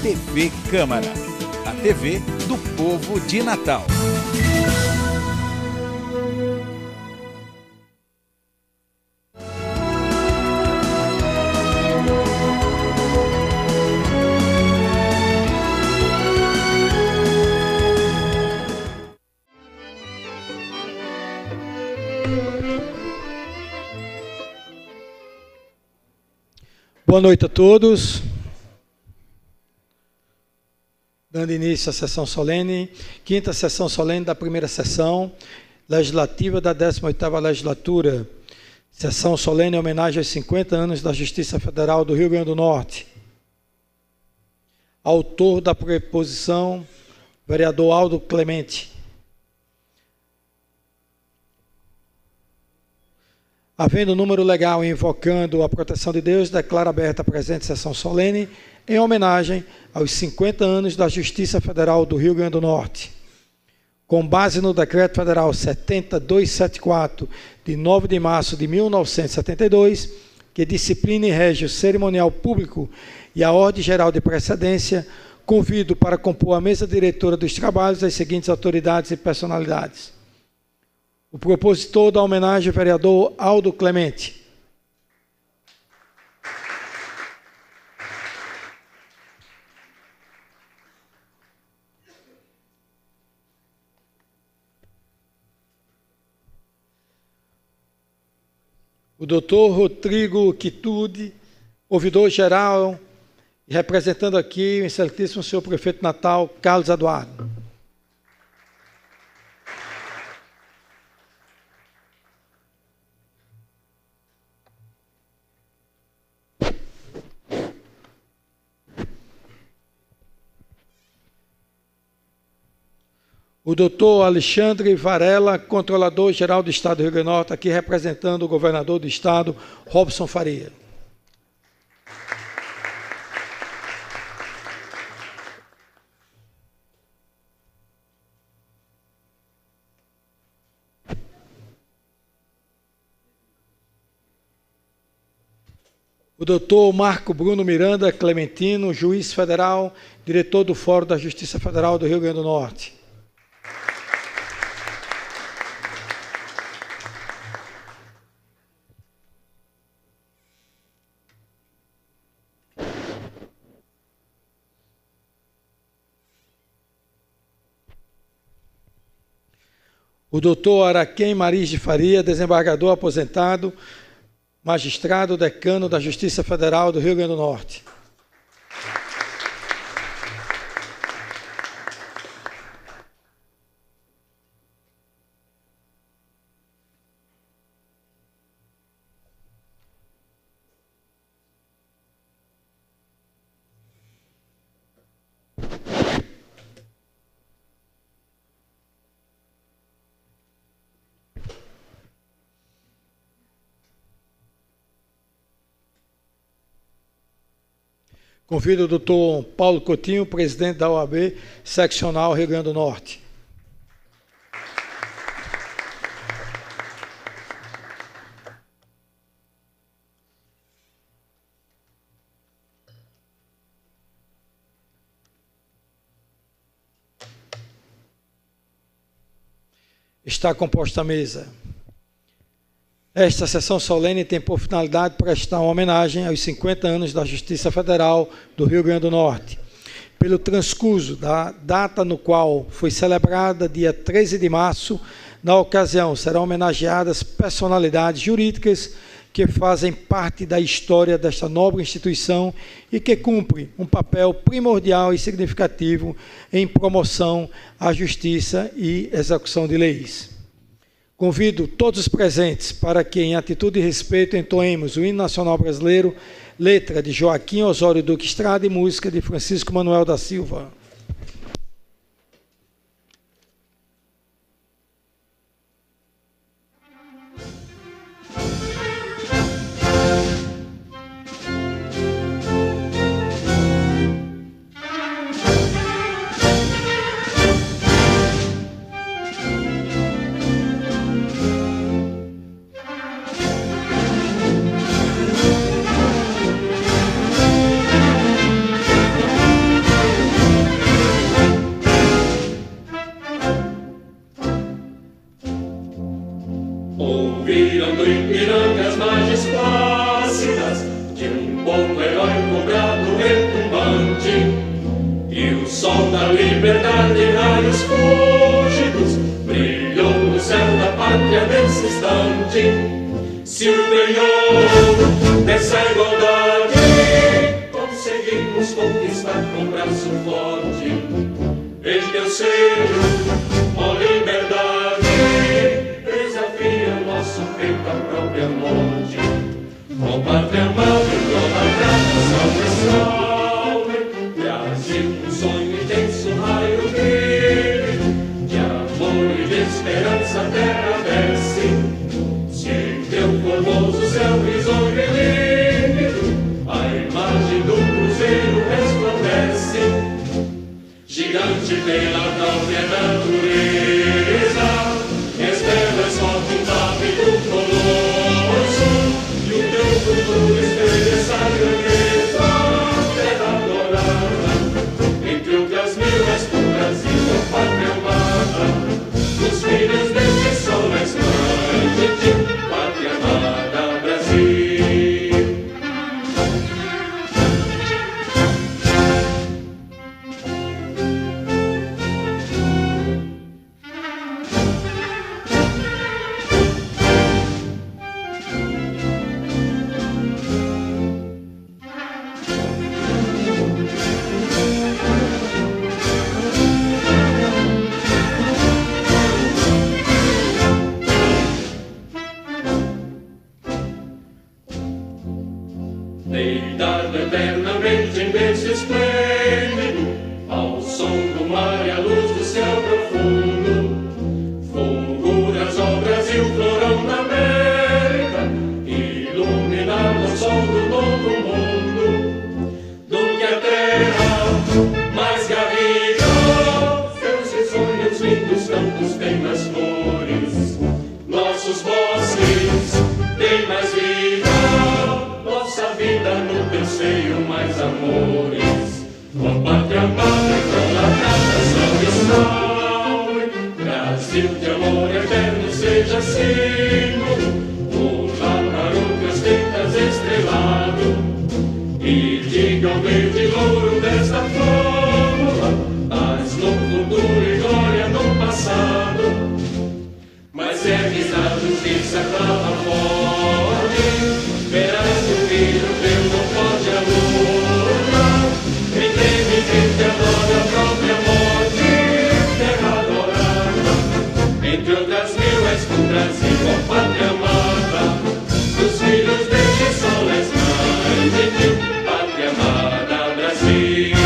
TV Câmara, a TV do povo de Natal. Boa noite a todos. Dando início à sessão solene, quinta sessão solene da primeira sessão legislativa da 18ª legislatura. Sessão solene em homenagem aos 50 anos da Justiça Federal do Rio Grande do Norte. Autor da proposição, vereador Aldo Clemente. Havendo número legal e invocando a proteção de Deus, declaro aberta a presente sessão solene em homenagem aos 50 anos da Justiça Federal do Rio Grande do Norte. Com base no Decreto Federal 70274, de 9 de março de 1972, que disciplina e rege o cerimonial público e a ordem geral de precedência, convido para compor a mesa diretora dos trabalhos as seguintes autoridades e personalidades. O propositor da homenagem, vereador Aldo Clemente. O doutor Rodrigo Quitude, ouvidor geral, representando aqui o excelentíssimo senhor prefeito de Natal, Carlos Eduardo. O doutor Alexandre Varela, controlador-geral do Estado do Rio Grande do Norte, aqui representando o governador do Estado, Robson Faria. O doutor Marco Bruno Miranda Clementino, juiz federal, diretor do Fórum da Justiça Federal do Rio Grande do Norte. O doutor Araquém Mariz de Faria, desembargador aposentado, magistrado decano da Justiça Federal do Rio Grande do Norte. Convido o doutor Paulo Coutinho, presidente da OAB Seccional Rio Grande do Norte. Está composta a mesa. Esta sessão solene tem por finalidade prestar uma homenagem aos 50 anos da Justiça Federal do Rio Grande do Norte, pelo transcurso da data no qual foi celebrada, dia 13 de março. Na ocasião, serão homenageadas personalidades jurídicas que fazem parte da história desta nobre instituição e que cumprem um papel primordial e significativo em promoção à justiça e execução de leis. Convido todos os presentes para que, em atitude de respeito, entoemos o hino nacional brasileiro, letra de Joaquim Osório Duque Estrada e música de Francisco Manuel da Silva. como herói cobrado retumbante. E o sol da liberdade, raios fúlgidos, brilhou no céu da pátria nesse instante. Se o penhor dessa igualdade conseguimos conquistar com braço forte, em teu seio, ó liberdade, desafia nosso peito à própria morte. Ó pátria amada, idolatrada, salve, salve, Brasil, um sonho intenso, raio brilho, de amor e de esperança a terra desce. Se em teu formoso céu risonho e límpido a imagem do cruzeiro resplandece, gigante pela própria natureza, estrelas forte embabe do colosso, e o teu futuro espelha essa grandeza, terra adorada, entre outras mil és tu Brasil, ó pátria amada, os filhos deste sol és mãe de ti, pátria amada Brasil. Deitado eternamente em berço esplêndido, ao som do mar e à luz do céu profundo, fulguras ao Brasil, florão da América, iluminado ao sol do novo mundo, do que a terra mais garrida, seus risonhos lindos campos têm mais flores, nossos bosques têm mais vida, nossa vida no teu seio mais amores. Ó pátria amada, idolatrada, salve, salve, Brasil de amor eterno seja símbolo, o lábaro que ostentas estrelado, e diga ao verde louro desta fórmula, paz no futuro e glória no passado. Mas ergues a justiça, clama forte, verás que o filho teu não pode a luta, quem teme, quem te adora a própria morte, terra adorada, entre outras mil és tu Brasil, ó pátria amada, dos filhos deste sol és mãe de ti, pátria amada Brasil.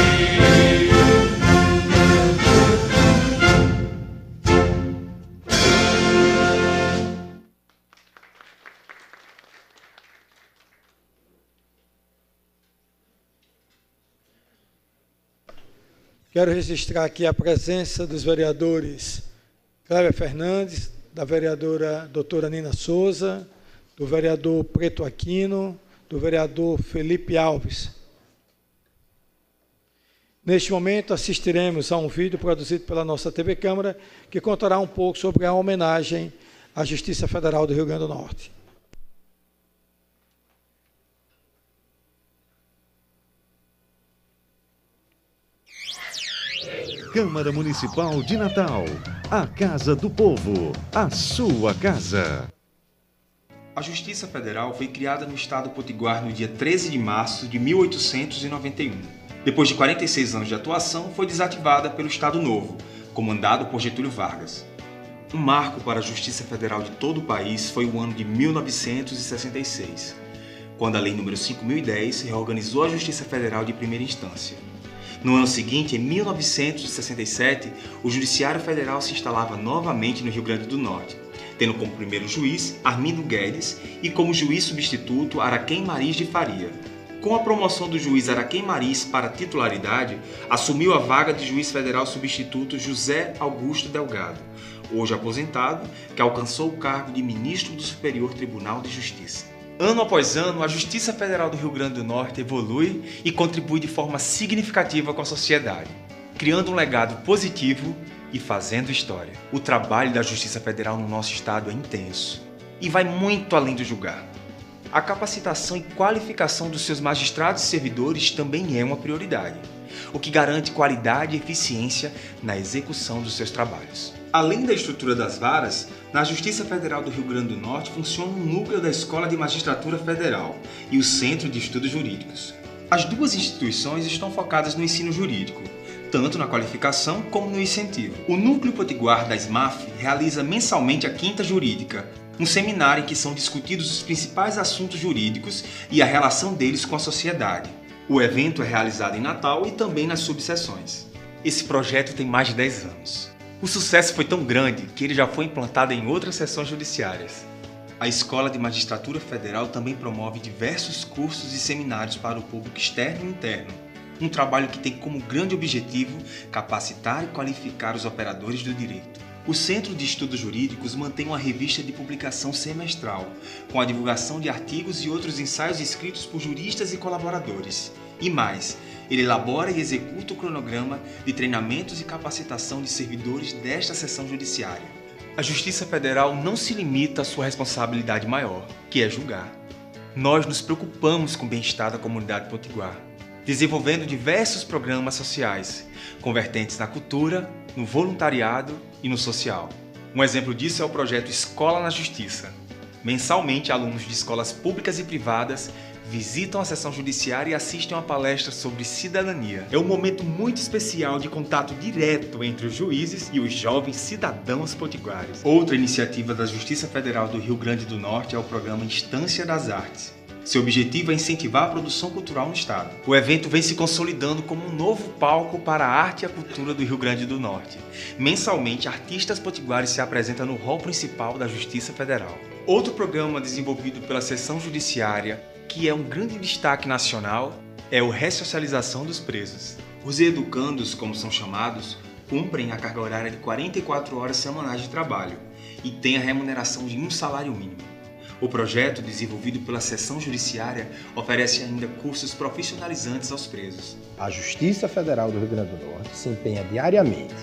Quero registrar aqui a presença dos vereadores Cléber Fernandes, da vereadora doutora Nina Souza, do vereador Preto Aquino, do vereador Felipe Alves. Neste momento, assistiremos a um vídeo produzido pela nossa TV Câmara, que contará um pouco sobre a homenagem à Justiça Federal do Rio Grande do Norte. Câmara Municipal de Natal, a Casa do Povo, a sua casa. A Justiça Federal foi criada no estado potiguar no dia 13 de março de 1891. Depois de 46 anos de atuação, foi desativada pelo Estado Novo, comandado por Getúlio Vargas. Um marco para a Justiça Federal de todo o país foi o ano de 1966, quando a Lei nº 5.010 reorganizou a Justiça Federal de primeira instância. No ano seguinte, em 1967, o Judiciário Federal se instalava novamente no Rio Grande do Norte, tendo como primeiro juiz Armindo Guedes e como juiz substituto Araquém Mariz de Faria. Com a promoção do juiz Araquém Mariz para a titularidade, assumiu a vaga de juiz federal substituto José Augusto Delgado, hoje aposentado, que alcançou o cargo de ministro do Superior Tribunal de Justiça. Ano após ano, a Justiça Federal do Rio Grande do Norte evolui e contribui de forma significativa com a sociedade, criando um legado positivo e fazendo história. O trabalho da Justiça Federal no nosso estado é intenso e vai muito além do julgado. A capacitação e qualificação dos seus magistrados e servidores também é uma prioridade, o que garante qualidade e eficiência na execução dos seus trabalhos. Além da estrutura das varas, na Justiça Federal do Rio Grande do Norte funciona um núcleo da Escola de Magistratura Federal e o Centro de Estudos Jurídicos. As duas instituições estão focadas no ensino jurídico, tanto na qualificação como no incentivo. O Núcleo Potiguar da SMAF realiza mensalmente a Quinta Jurídica, um seminário em que são discutidos os principais assuntos jurídicos e a relação deles com a sociedade. O evento é realizado em Natal e também nas subseções. Esse projeto tem mais de 10 anos. O sucesso foi tão grande que ele já foi implantado em outras seções judiciárias. A Escola de Magistratura Federal também promove diversos cursos e seminários para o público externo e interno, um trabalho que tem como grande objetivo capacitar e qualificar os operadores do direito. O Centro de Estudos Jurídicos mantém uma revista de publicação semestral, com a divulgação de artigos e outros ensaios escritos por juristas e colaboradores. E mais, ele elabora e executa o cronograma de treinamentos e capacitação de servidores desta seção judiciária. A Justiça Federal não se limita à sua responsabilidade maior, que é julgar. Nós nos preocupamos com o bem-estar da comunidade potiguar, desenvolvendo diversos programas sociais, convertentes na cultura, no voluntariado e no social. Um exemplo disso é o projeto Escola na Justiça. Mensalmente, alunos de escolas públicas e privadas visitam a seção judiciária e assistem a uma palestra sobre cidadania. É um momento muito especial de contato direto entre os juízes e os jovens cidadãos potiguares. Outra iniciativa da Justiça Federal do Rio Grande do Norte é o programa Instância das Artes. Seu objetivo é incentivar a produção cultural no estado. O evento vem se consolidando como um novo palco para a arte e a cultura do Rio Grande do Norte. Mensalmente, artistas potiguares se apresentam no hall principal da Justiça Federal. Outro programa desenvolvido pela seção judiciária, que é um grande destaque nacional, é o Ressocialização dos Presos. Os educandos, como são chamados, cumprem a carga horária de 44 horas semanais de trabalho e têm a remuneração de um salário mínimo. O projeto, desenvolvido pela seção judiciária, oferece ainda cursos profissionalizantes aos presos. A Justiça Federal do Rio Grande do Norte se empenha diariamente,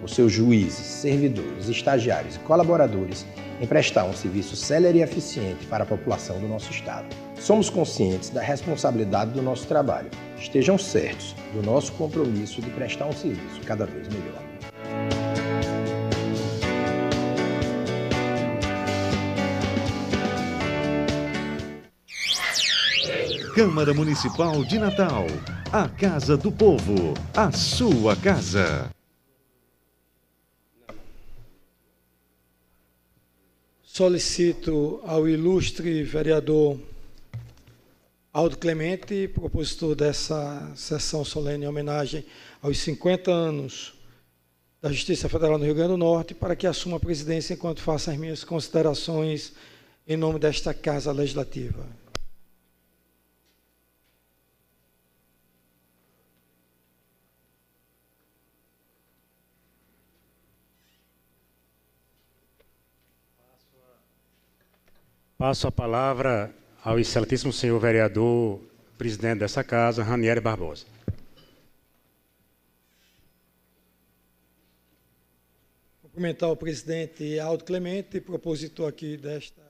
por seus juízes, servidores, estagiários e colaboradores, em prestar um serviço célere e eficiente para a população do nosso estado. Somos conscientes da responsabilidade do nosso trabalho. Estejam certos do nosso compromisso de prestar um serviço cada vez melhor. Câmara Municipal de Natal, a Casa do Povo, a sua casa. Solicito ao ilustre vereador Aldo Clemente, propositor dessa sessão solene em homenagem aos 50 anos da Justiça Federal no Rio Grande do Norte, para que assuma a presidência enquanto faço as minhas considerações em nome desta Casa Legislativa. Passo a palavra ao excelentíssimo senhor vereador, presidente dessa casa, Ranieri Barbosa. Cumprimentar o presidente Aldo Clemente, propositor aqui desta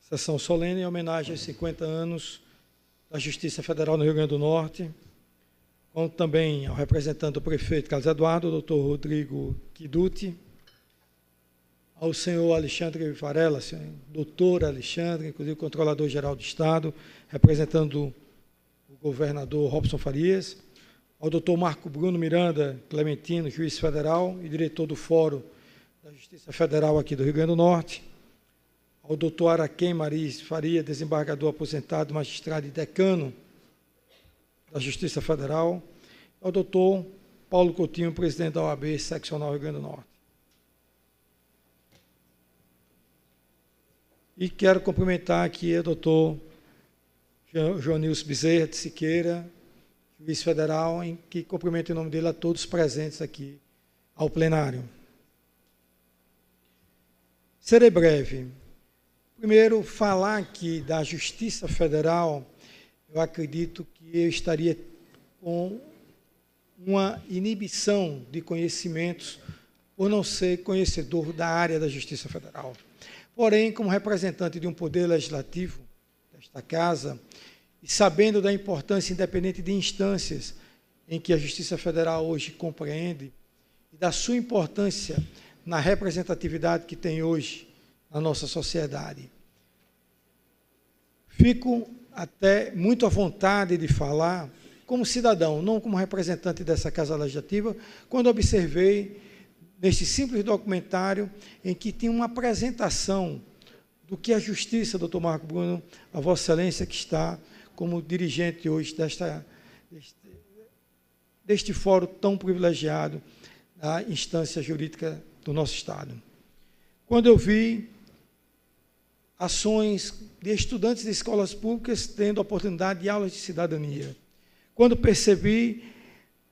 sessão solene em homenagem aos 50 anos da Justiça Federal no Rio Grande do Norte, como também ao representante do prefeito Carlos Eduardo, o doutor Rodrigo Kiduti, ao senhor Alexandre Varela, doutor Alexandre, inclusive controlador-geral do Estado, representando o governador Robson Farias, ao doutor Marco Bruno Miranda Clementino, juiz federal e diretor do Fórum da Justiça Federal aqui do Rio Grande do Norte, ao doutor Araquém Maris Faria, desembargador aposentado, magistrado e decano da Justiça Federal, ao doutor Paulo Coutinho, presidente da OAB Seccional Rio Grande do Norte. E quero cumprimentar aqui o doutor Joanilson Bezerra de Siqueira, juiz federal, em que cumprimento em nome dele a todos presentes aqui ao plenário. Serei breve. Primeiro, falar aqui da Justiça Federal, eu acredito que eu estaria com uma inibição de conhecimentos por não ser conhecedor da área da Justiça Federal. Porém, como representante de um poder legislativo, esta casa, e sabendo da importância independente de instâncias em que a Justiça Federal hoje compreende, e da sua importância na representatividade que tem hoje na nossa sociedade. Fico até muito à vontade de falar como cidadão, não como representante dessa Casa Legislativa, quando observei neste simples documentário em que tinha uma apresentação do que a Justiça, doutor Marco Bruno, a Vossa Excelência que está como dirigente hoje deste fórum tão privilegiado da instância jurídica do nosso Estado. Quando eu vi ações de estudantes de escolas públicas tendo a oportunidade de aulas de cidadania, quando percebi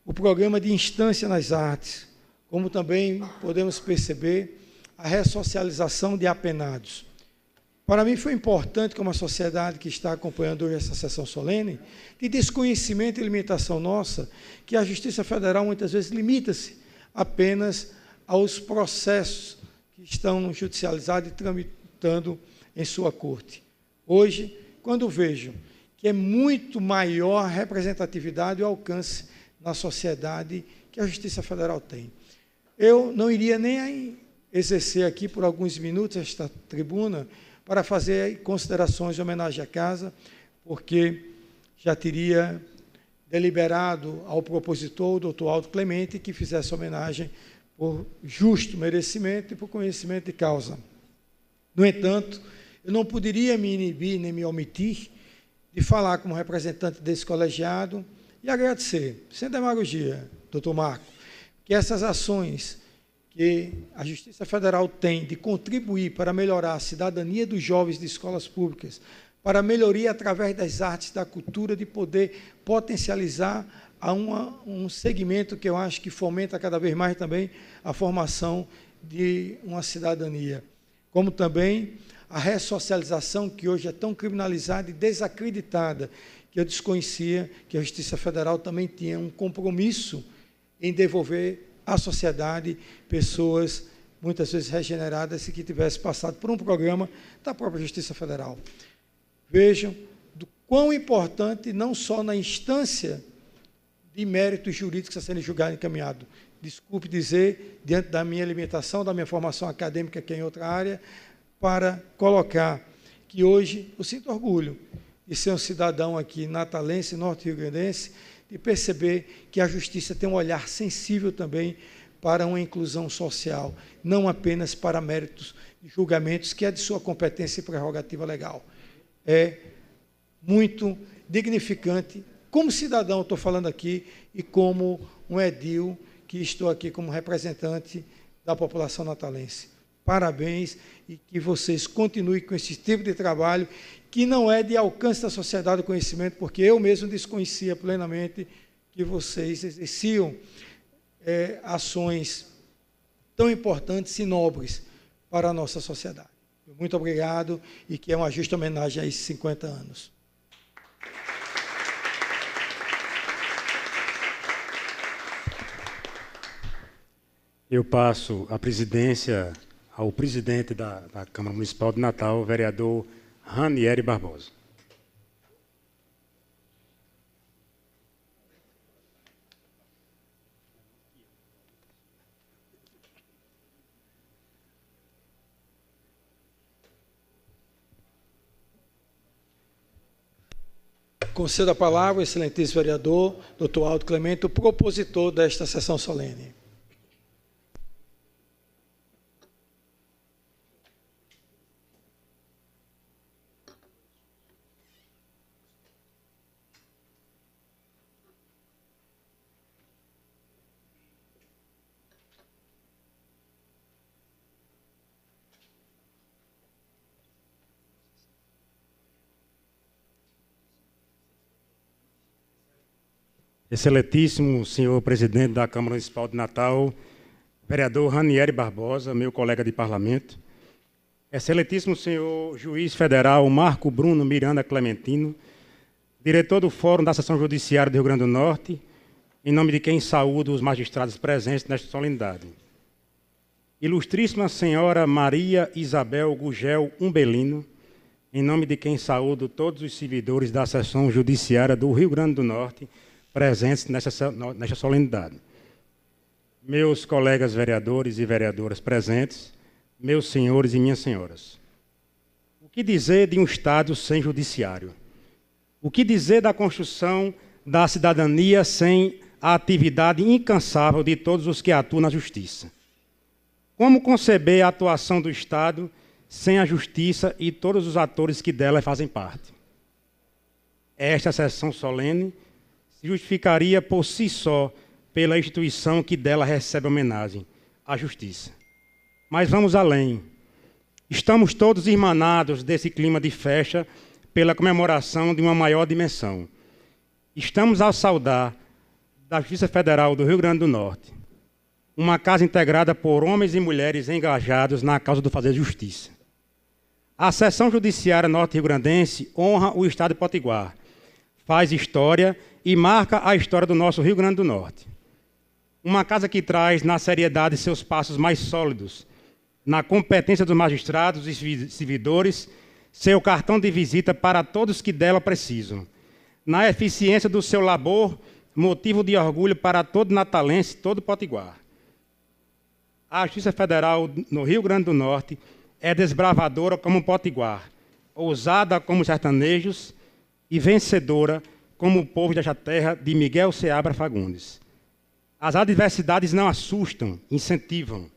o programa de instância nas artes, como também podemos perceber a ressocialização de apenados. Para mim foi importante, como a sociedade que está acompanhando hoje essa sessão solene, de desconhecimento e limitação nossa, que a Justiça Federal muitas vezes limita-se apenas aos processos que estão judicializados e tramitando em sua corte. Hoje, quando vejo que é muito maior a representatividade e o alcance na sociedade que a Justiça Federal tem. Eu não iria nem exercer aqui por alguns minutos esta tribuna para fazer considerações de homenagem à casa, porque já teria deliberado ao propositor, o doutor Aldo Clemente, que fizesse homenagem por justo merecimento e por conhecimento de causa. No entanto, eu não poderia me inibir nem me omitir de falar como representante desse colegiado e agradecer, sem demagogia, doutor Marco, que essas ações que a Justiça Federal tem de contribuir para melhorar a cidadania dos jovens de escolas públicas, para a melhoria através das artes, da cultura, de poder potencializar a um segmento que eu acho que fomenta cada vez mais também a formação de uma cidadania, como também a ressocialização que hoje é tão criminalizada e desacreditada, que eu desconhecia que a Justiça Federal também tinha um compromisso em devolver à sociedade pessoas, muitas vezes regeneradas, e que tivessem passado por um programa da própria Justiça Federal. Vejam do quão importante, não só na instância de méritos jurídicos a serem julgados e encaminhados. Desculpe dizer, diante da minha limitação, da minha formação acadêmica, que é em outra área, para colocar que hoje eu sinto orgulho de ser um cidadão aqui natalense, norte-riograndense, de perceber que a justiça tem um olhar sensível também para uma inclusão social, não apenas para méritos e julgamentos, que é de sua competência e prerrogativa legal. É muito dignificante, como cidadão estou falando aqui, e como um edil que estou aqui como representante da população natalense. Parabéns e que vocês continuem com esse tipo de trabalho, que não é de alcance da sociedade do conhecimento, porque eu mesmo desconhecia plenamente que vocês exerciam ações tão importantes e nobres para a nossa sociedade. Muito obrigado e que é uma justa homenagem a esses 50 anos. Eu passo a presidência ao presidente da Câmara Municipal de Natal, o vereador Ranieri Barbosa. Concedo a palavra ao excelentíssimo vereador, doutor Aldo Clemente, o propositor desta sessão solene. Excelentíssimo senhor presidente da Câmara Municipal de Natal, vereador Ranieri Barbosa, meu colega de parlamento, excelentíssimo senhor juiz federal Marco Bruno Miranda Clementino, diretor do Fórum da Seção Judiciária do Rio Grande do Norte, em nome de quem saúdo os magistrados presentes nesta solenidade. Ilustríssima senhora Maria Isabel Gugel Umbelino, em nome de quem saúdo todos os servidores da Seção Judiciária do Rio Grande do Norte presentes nesta solenidade. Meus colegas vereadores e vereadoras presentes, meus senhores e minhas senhoras. O que dizer de um Estado sem judiciário? O que dizer da construção da cidadania sem a atividade incansável de todos os que atuam na justiça? Como conceber a atuação do Estado sem a justiça e todos os atores que dela fazem parte? Esta sessão solene se justificaria por si só pela instituição que dela recebe homenagem, a justiça. Mas vamos além. Estamos todos irmanados desse clima de festa pela comemoração de uma maior dimensão. Estamos a saudar da Justiça Federal do Rio Grande do Norte, uma casa integrada por homens e mulheres engajados na causa do fazer justiça. A Seção Judiciária Norte-Rio-Grandense honra o Estado de Potiguar, faz história e marca a história do nosso Rio Grande do Norte. Uma casa que traz na seriedade seus passos mais sólidos, na competência dos magistrados e servidores, seu cartão de visita para todos que dela precisam, na eficiência do seu labor, motivo de orgulho para todo natalense, todo potiguar. A Justiça Federal no Rio Grande do Norte é desbravadora como potiguar, ousada como sertanejos e vencedora como o povo desta terra de Miguel Seabra Fagundes. As adversidades não assustam, incentivam.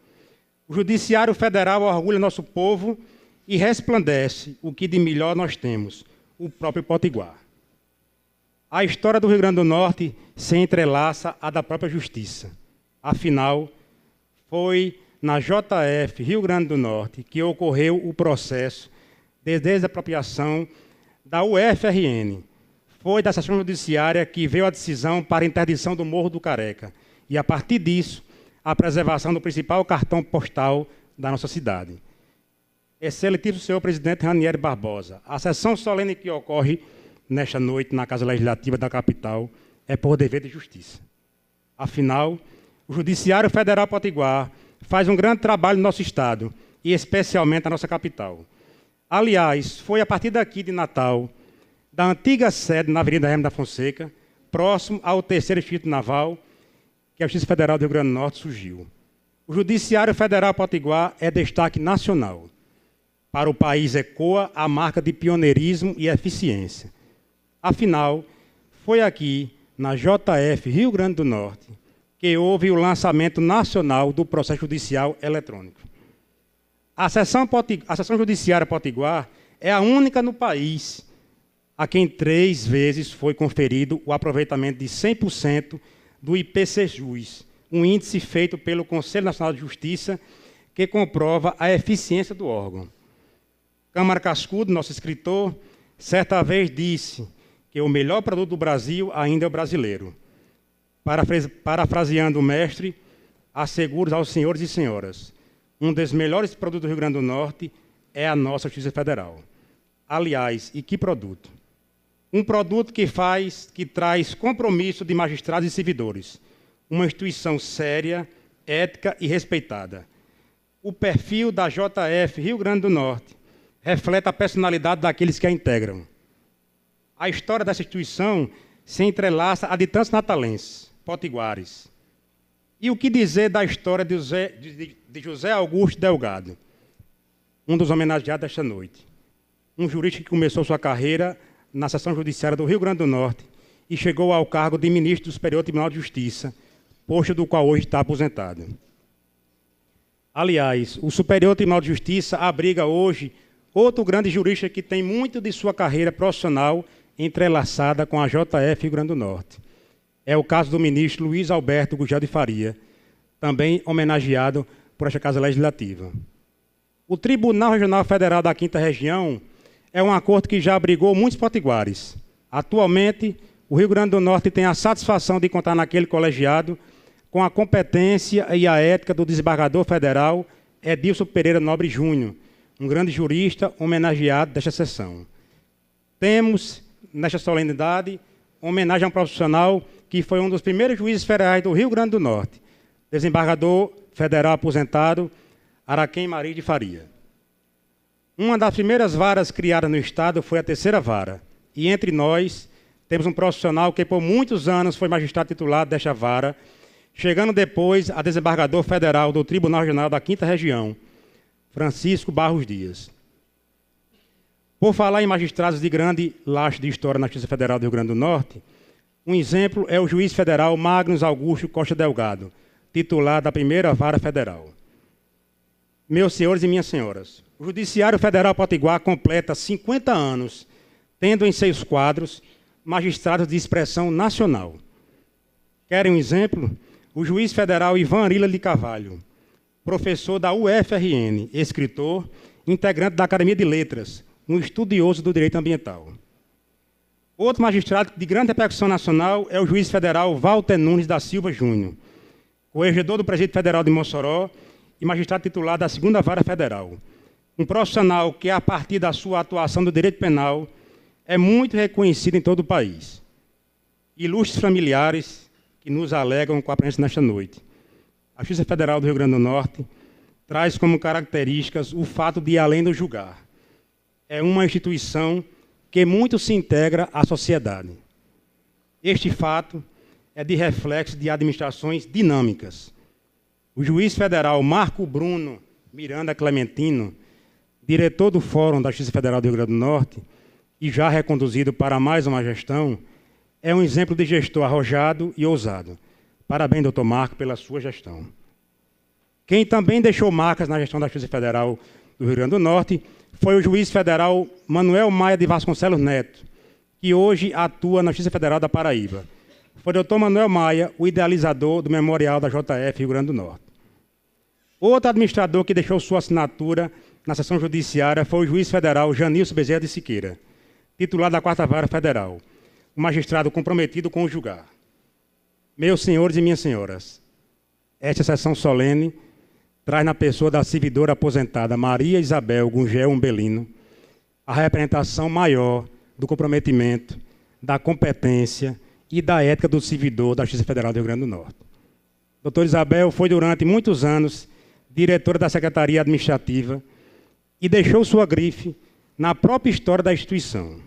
O Judiciário Federal orgulha nosso povo e resplandece o que de melhor nós temos, o próprio potiguar. A história do Rio Grande do Norte se entrelaça à da própria justiça. Afinal, foi na JF Rio Grande do Norte que ocorreu o processo de desapropriação da UFRN. Foi da Seção Judiciária que veio a decisão para a interdição do Morro do Careca e, a partir disso, a preservação do principal cartão postal da nossa cidade. Excelentíssimo senhor presidente Ranieri Barbosa, a sessão solene que ocorre nesta noite na Casa Legislativa da capital é por dever de justiça. Afinal, o Judiciário Federal Potiguar faz um grande trabalho no nosso Estado e especialmente na nossa capital. Aliás, foi a partir daqui de Natal, da antiga sede na Avenida Hermes da Fonseca, próximo ao 3º Distrito Naval, que a Justiça Federal do Rio Grande do Norte surgiu. O Judiciário Federal Potiguar é destaque nacional. Para o país ecoa a marca de pioneirismo e eficiência. Afinal, foi aqui, na JF Rio Grande do Norte, que houve o lançamento nacional do processo judicial eletrônico. A Seção Judiciária Potiguar é a única no país a quem 3 vezes foi conferido o aproveitamento de 100% do IPCJus, um índice feito pelo Conselho Nacional de Justiça que comprova a eficiência do órgão. Câmara Cascudo, nosso escritor, certa vez disse que o melhor produto do Brasil ainda é o brasileiro. Parafraseando o mestre, asseguro aos senhores e senhoras, um dos melhores produtos do Rio Grande do Norte é a nossa Justiça Federal. Aliás, e que produto? Um produto que traz compromisso de magistrados e servidores, uma instituição séria, ética e respeitada. O perfil da JF Rio Grande do Norte reflete a personalidade daqueles que a integram. A história dessa instituição se entrelaça a de tantos natalenses, potiguares. E o que dizer da história de José Augusto Delgado, um dos homenageados desta noite? Um jurista que começou sua carreira na Seção Judiciária do Rio Grande do Norte e chegou ao cargo de ministro do Superior Tribunal de Justiça, posto do qual hoje está aposentado. Aliás, o Superior Tribunal de Justiça abriga hoje outro grande jurista que tem muito de sua carreira profissional entrelaçada com a JF Rio Grande do Norte. É o caso do ministro Luiz Alberto Gugel de Faria, também homenageado por esta Casa Legislativa. O Tribunal Regional Federal da 5ª Região é uma corte que já abrigou muitos potiguares. Atualmente, o Rio Grande do Norte tem a satisfação de contar naquele colegiado com a competência e a ética do desembargador federal Edilson Pereira Nobre Júnior, um grande jurista homenageado desta sessão. Temos, nesta solenidade, homenagem a um profissional que foi um dos primeiros juízes federais do Rio Grande do Norte, desembargador federal aposentado, Araquém Maria de Faria. Uma das primeiras varas criadas no Estado foi a terceira vara. E entre nós, temos um profissional que por muitos anos foi magistrado titular desta vara, chegando depois a desembargador federal do Tribunal Regional da 5ª Região, Francisco Barros Dias. Por falar em magistrados de grande lastro de história na Justiça Federal do Rio Grande do Norte, um exemplo é o juiz federal Magnus Augusto Costa Delgado, titular da primeira vara federal. Meus senhores e minhas senhoras, o Judiciário Federal Potiguar completa 50 anos, tendo em seus quadros magistrados de expressão nacional. Querem um exemplo? O juiz federal Ivan Arila de Carvalho, professor da UFRN, escritor, integrante da Academia de Letras, um estudioso do direito ambiental. Outro magistrado de grande repercussão nacional é o juiz federal Walter Nunes da Silva Júnior, corregedor do Presídio Federal de Mossoró e magistrado titular da 2ª Vara Federal. Um profissional que, a partir da sua atuação do direito penal, é muito reconhecido em todo o país. Ilustres familiares que nos alegram com a presença nesta noite. A Justiça Federal do Rio Grande do Norte traz como características o fato de ir além do julgar. É uma instituição que muito se integra à sociedade. Este fato é de reflexo de administrações dinâmicas. O juiz federal Marco Bruno Miranda Clementino, diretor do Fórum da Justiça Federal do Rio Grande do Norte, e já reconduzido para mais uma gestão, é um exemplo de gestor arrojado e ousado. Parabéns, doutor Marco, pela sua gestão. Quem também deixou marcas na gestão da Justiça Federal do Rio Grande do Norte foi o juiz federal Manuel Maia de Vasconcelos Neto, que hoje atua na Justiça Federal da Paraíba. Foi o doutor Manuel Maia, o idealizador do Memorial da JF Rio Grande do Norte. Outro administrador que deixou sua assinatura na sessão judiciária foi o juiz federal Janilson Bezerra de Siqueira, titular da 4ª Vara Federal, um magistrado comprometido com o julgar. Meus senhores e minhas senhoras, esta sessão solene traz na pessoa da servidora aposentada Maria Isabel Gungel Umbelino a representação maior do comprometimento, da competência e da ética do servidor da Justiça Federal do Rio Grande do Norte. Doutora Isabel foi durante muitos anos diretora da Secretaria Administrativa e deixou sua grife na própria história da instituição.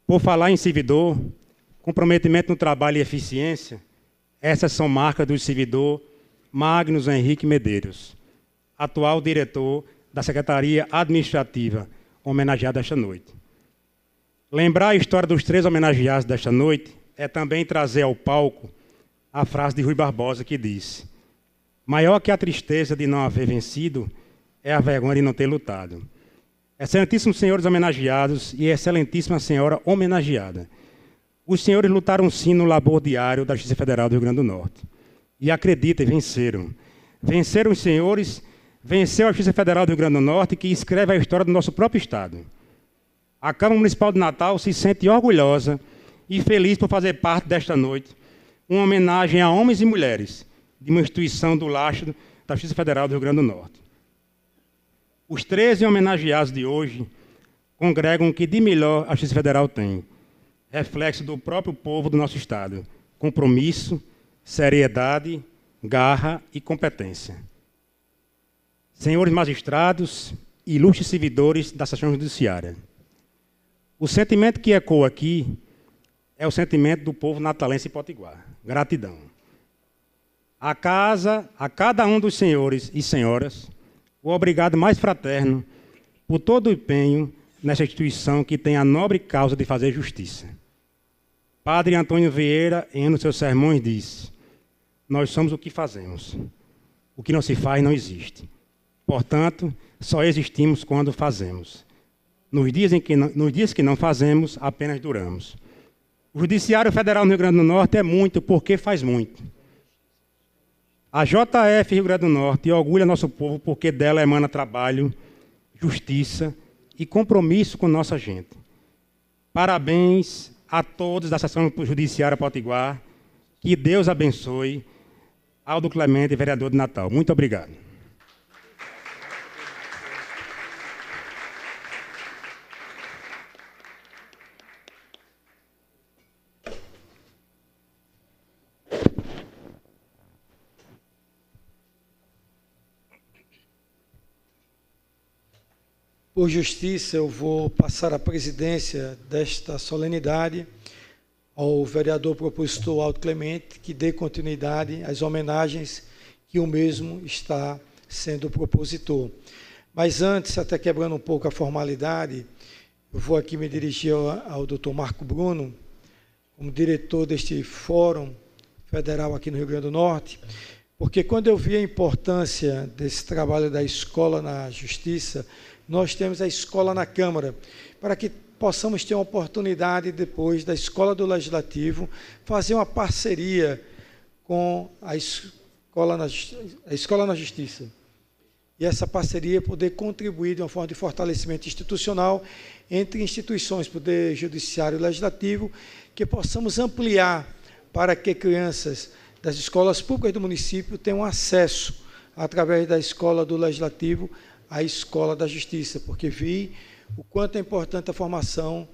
Por falar em servidor, comprometimento no trabalho e eficiência, essas são marcas do servidor Magnus Henrique Medeiros, atual diretor da Secretaria Administrativa, homenageado esta noite. Lembrar a história dos 3 homenageados desta noite é também trazer ao palco a frase de Rui Barbosa, que disse: maior que a tristeza de não haver vencido é a vergonha de não ter lutado. Excelentíssimos senhores homenageados e excelentíssima senhora homenageada, os senhores lutaram sim no labor diário da Justiça Federal do Rio Grande do Norte. E acreditem, venceram. Venceram os senhores, venceu a Justiça Federal do Rio Grande do Norte, que escreve a história do nosso próprio Estado. A Câmara Municipal de Natal se sente orgulhosa e feliz por fazer parte desta noite, uma homenagem a homens e mulheres de uma instituição do lastro da Justiça Federal do Rio Grande do Norte. Os 13 homenageados de hoje congregam o que de melhor a Justiça Federal tem, reflexo do próprio povo do nosso Estado, compromisso, seriedade, garra e competência. Senhores magistrados, ilustres servidores da sessão judiciária, o sentimento que ecoa aqui é o sentimento do povo natalense e potiguar. Gratidão. A cada um dos senhores e senhoras, o obrigado mais fraterno por todo o empenho nessa instituição que tem a nobre causa de fazer justiça. Padre Antônio Vieira, em um dos seus sermões, disse: nós somos o que fazemos. O que não se faz não existe. Portanto, só existimos quando fazemos. Nos dias que não fazemos, apenas duramos. O Judiciário Federal no Rio Grande do Norte é muito porque faz muito. A JF Rio Grande do Norte orgulha nosso povo porque dela emana trabalho, justiça e compromisso com nossa gente. Parabéns a todos da Seção Judiciária Potiguar. Que Deus abençoe. Aldo Clemente, vereador de Natal. Muito obrigado. Por justiça, eu vou passar a presidência desta solenidade ao vereador propositor Aldo Clemente, que dê continuidade às homenagens que o mesmo está sendo propositor. Mas antes, até quebrando um pouco a formalidade, eu vou aqui me dirigir ao doutor Marco Bruno, como diretor deste Fórum Federal aqui no Rio Grande do Norte, porque quando eu vi a importância desse trabalho da escola na Justiça, nós temos a escola na Câmara, para que possamos ter uma oportunidade, depois da Escola do Legislativo, fazer uma parceria com a Escola na Justiça. E essa parceria poder contribuir de uma forma de fortalecimento institucional entre instituições, Poder Judiciário e Legislativo, que possamos ampliar para que crianças das escolas públicas do município tenham acesso, através da Escola do Legislativo, à Escola da Justiça, porque vi o quanto é importante a formação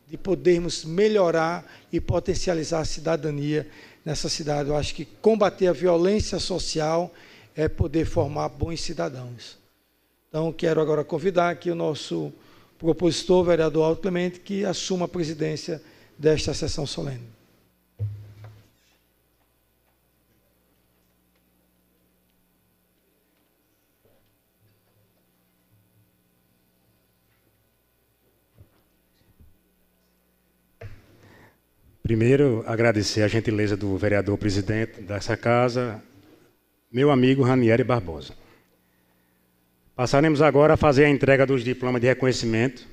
de podermos melhorar e potencializar a cidadania nessa cidade. Eu acho que combater a violência social é poder formar bons cidadãos. Então, quero agora convidar aqui o nosso propositor, o vereador Aldo Clemente, que assuma a presidência desta sessão solene. Primeiro, agradecer a gentileza do vereador presidente dessa casa, meu amigo Ranieri Barbosa. Passaremos agora a fazer a entrega dos diplomas de reconhecimento.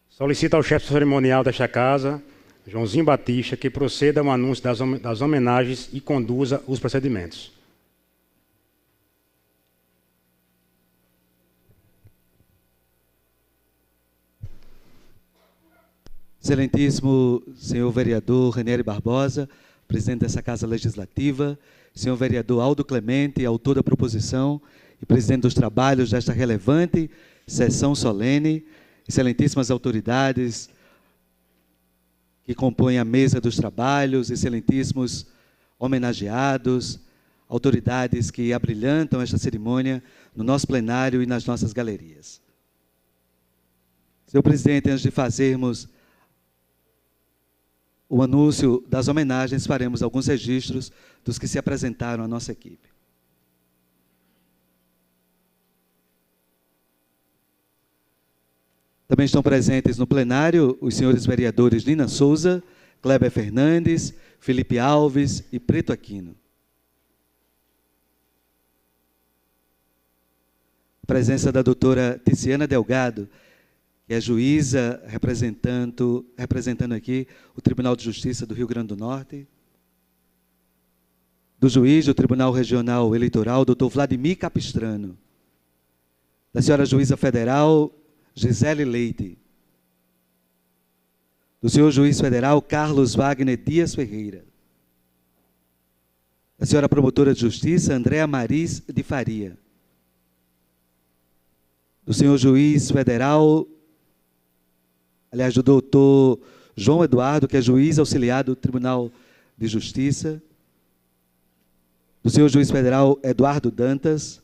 Solicito ao chefe cerimonial desta casa, Joãozinho Batista, que proceda ao anúncio das homenagens e conduza os procedimentos. Excelentíssimo senhor vereador Ranieri Barbosa, presidente dessa Casa Legislativa, senhor vereador Aldo Clemente, autor da proposição e presidente dos trabalhos desta relevante sessão solene, excelentíssimas autoridades que compõem a mesa dos trabalhos, excelentíssimos homenageados, autoridades que abrilhantam esta cerimônia no nosso plenário e nas nossas galerias. Senhor presidente, antes de fazermos o anúncio das homenagens, faremos alguns registros dos que se apresentaram à nossa equipe. Também estão presentes no plenário os senhores vereadores Nina Souza, Kleber Fernandes, Felipe Alves e Preto Aquino. A presença da doutora Tiziana Delgado, que é juíza representando aqui o Tribunal de Justiça do Rio Grande do Norte, do juiz do Tribunal Regional Eleitoral, doutor Vladimir Capistrano, da senhora juíza federal Gisele Leite, do senhor juiz federal Carlos Wagner Dias Ferreira, da senhora promotora de justiça Andréa Maris de Faria, do senhor juiz federal, aliás, do doutor João Eduardo, que é juiz auxiliar do Tribunal de Justiça, do senhor juiz federal Eduardo Dantas.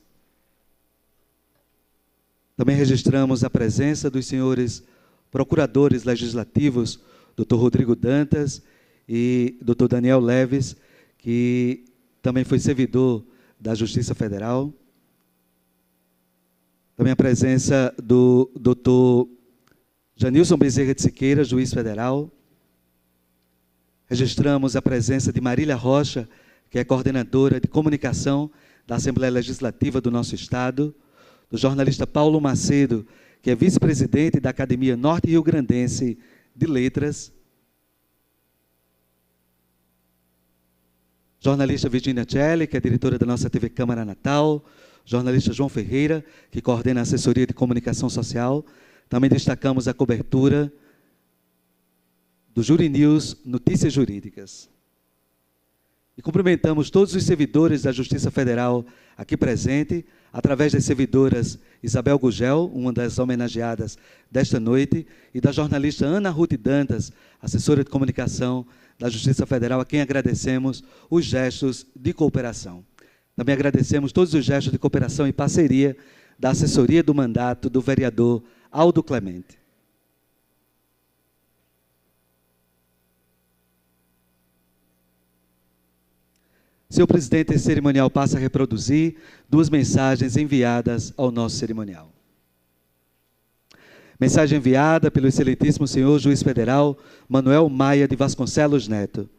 Também registramos a presença dos senhores procuradores legislativos, doutor Rodrigo Dantas e doutor Daniel Leves, que também foi servidor da Justiça Federal. Também a presença do doutor Janilson Bezerra de Siqueira, juiz federal. Registramos a presença de Marília Rocha, que é coordenadora de comunicação da Assembleia Legislativa do nosso Estado, do jornalista Paulo Macedo, que é vice-presidente da Academia Norte Rio Grandense de Letras, jornalista Virginia Celli, que é diretora da nossa TV Câmara Natal, jornalista João Ferreira, que coordena a assessoria de comunicação social. Também destacamos a cobertura do Juri News Notícias Jurídicas. E cumprimentamos todos os servidores da Justiça Federal aqui presente, através das servidoras Isabel Gugel, uma das homenageadas desta noite, e da jornalista Ana Ruth Dantas, assessora de comunicação da Justiça Federal, a quem agradecemos os gestos de cooperação. Também agradecemos todos os gestos de cooperação e parceria da assessoria do mandato do vereador Aldo Clemente. Senhor presidente, esse cerimonial passa a reproduzir 2 mensagens enviadas ao nosso cerimonial. Mensagem enviada pelo excelentíssimo senhor juiz federal Manuel Maia de Vasconcelos Neto.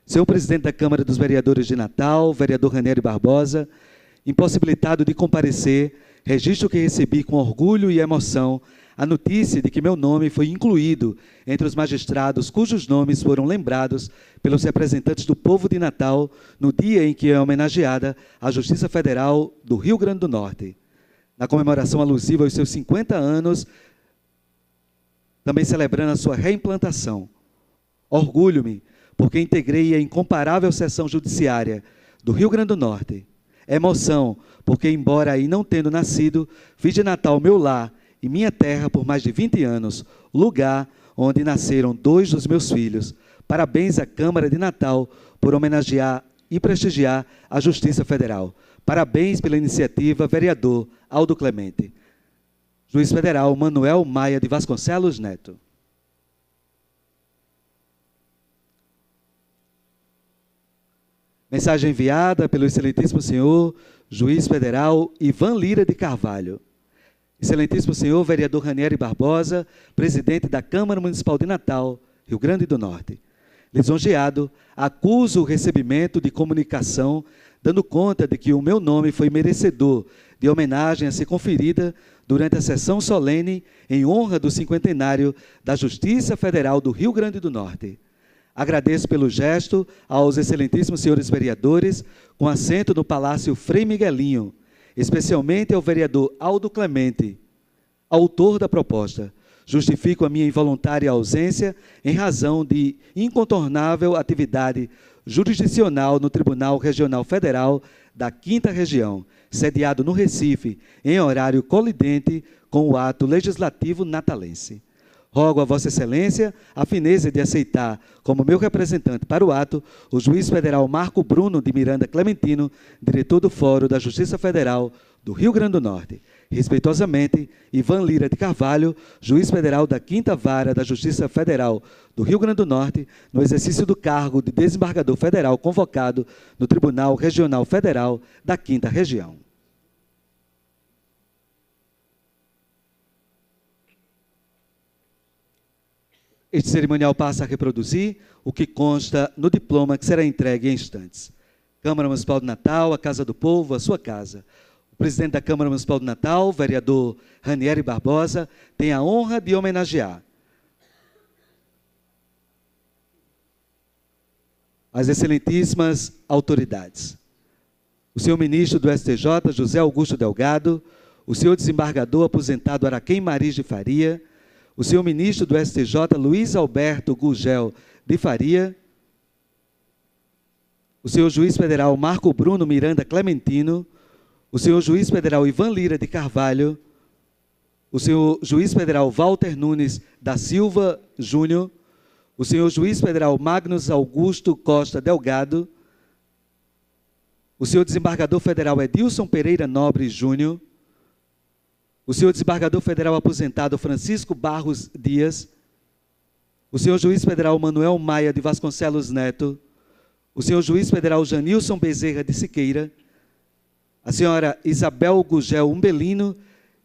Senhor presidente da Câmara dos Vereadores de Natal, vereador Ranieri Barbosa, impossibilitado de comparecer, registro que recebi com orgulho e emoção a notícia de que meu nome foi incluído entre os magistrados cujos nomes foram lembrados pelos representantes do povo de Natal no dia em que é homenageada a Justiça Federal do Rio Grande do Norte. Na comemoração alusiva aos seus 50 anos, também celebrando a sua reimplantação. Orgulho-me, porque integrei a incomparável seção judiciária do Rio Grande do Norte. Emoção, porque, embora aí não tendo nascido, fiz de Natal meu lar e minha terra por mais de 20 anos, lugar onde nasceram 2 dos meus filhos. Parabéns à Câmara de Natal por homenagear e prestigiar a Justiça Federal. Parabéns pela iniciativa, vereador Aldo Clemente. Juiz Federal Manuel Maia de Vasconcelos Neto. Mensagem enviada pelo excelentíssimo senhor Juiz Federal Ivan Lira de Carvalho. Excelentíssimo senhor vereador Ranieri Barbosa, presidente da Câmara Municipal de Natal, Rio Grande do Norte. Lisonjeado, acuso o recebimento de comunicação, dando conta de que o meu nome foi merecedor de homenagem a ser conferida durante a sessão solene em honra do 50º da Justiça Federal do Rio Grande do Norte. Agradeço pelo gesto aos excelentíssimos senhores vereadores, com assento no Palácio Frei Miguelinho, especialmente ao vereador Aldo Clemente, autor da proposta. Justifico a minha involuntária ausência em razão de incontornável atividade jurisdicional no Tribunal Regional Federal da 5ª Região, sediado no Recife, em horário colidente com o ato legislativo natalense. Rogo a Vossa Excelência a fineza de aceitar como meu representante para o ato o juiz federal Marco Bruno de Miranda Clementino, diretor do Fórum da Justiça Federal do Rio Grande do Norte. Respeitosamente, Ivan Lira de Carvalho, juiz federal da 5ª Vara da Justiça Federal do Rio Grande do Norte, no exercício do cargo de desembargador federal convocado no Tribunal Regional Federal da 5ª Região. Este cerimonial passa a reproduzir o que consta no diploma que será entregue em instantes. Câmara Municipal de Natal, a Casa do Povo, a sua casa. O presidente da Câmara Municipal de Natal, vereador Ranieri Barbosa, tem a honra de homenagear as excelentíssimas autoridades. O senhor ministro do STJ, José Augusto Delgado, o senhor desembargador aposentado Araquém Mariz de Faria, o senhor ministro do STJ, Luiz Alberto Gugel de Faria, o senhor juiz federal Marco Bruno Miranda Clementino, o senhor juiz federal Ivan Lira de Carvalho, o senhor juiz federal Walter Nunes da Silva Júnior, o senhor juiz federal Magnus Augusto Costa Delgado, o senhor desembargador federal Edilson Pereira Nobre Júnior, o senhor desembargador federal aposentado Francisco Barros Dias, o senhor juiz federal Manuel Maia de Vasconcelos Neto, o senhor juiz federal Janilson Bezerra de Siqueira, a senhora Isabel Gugel Umbelino,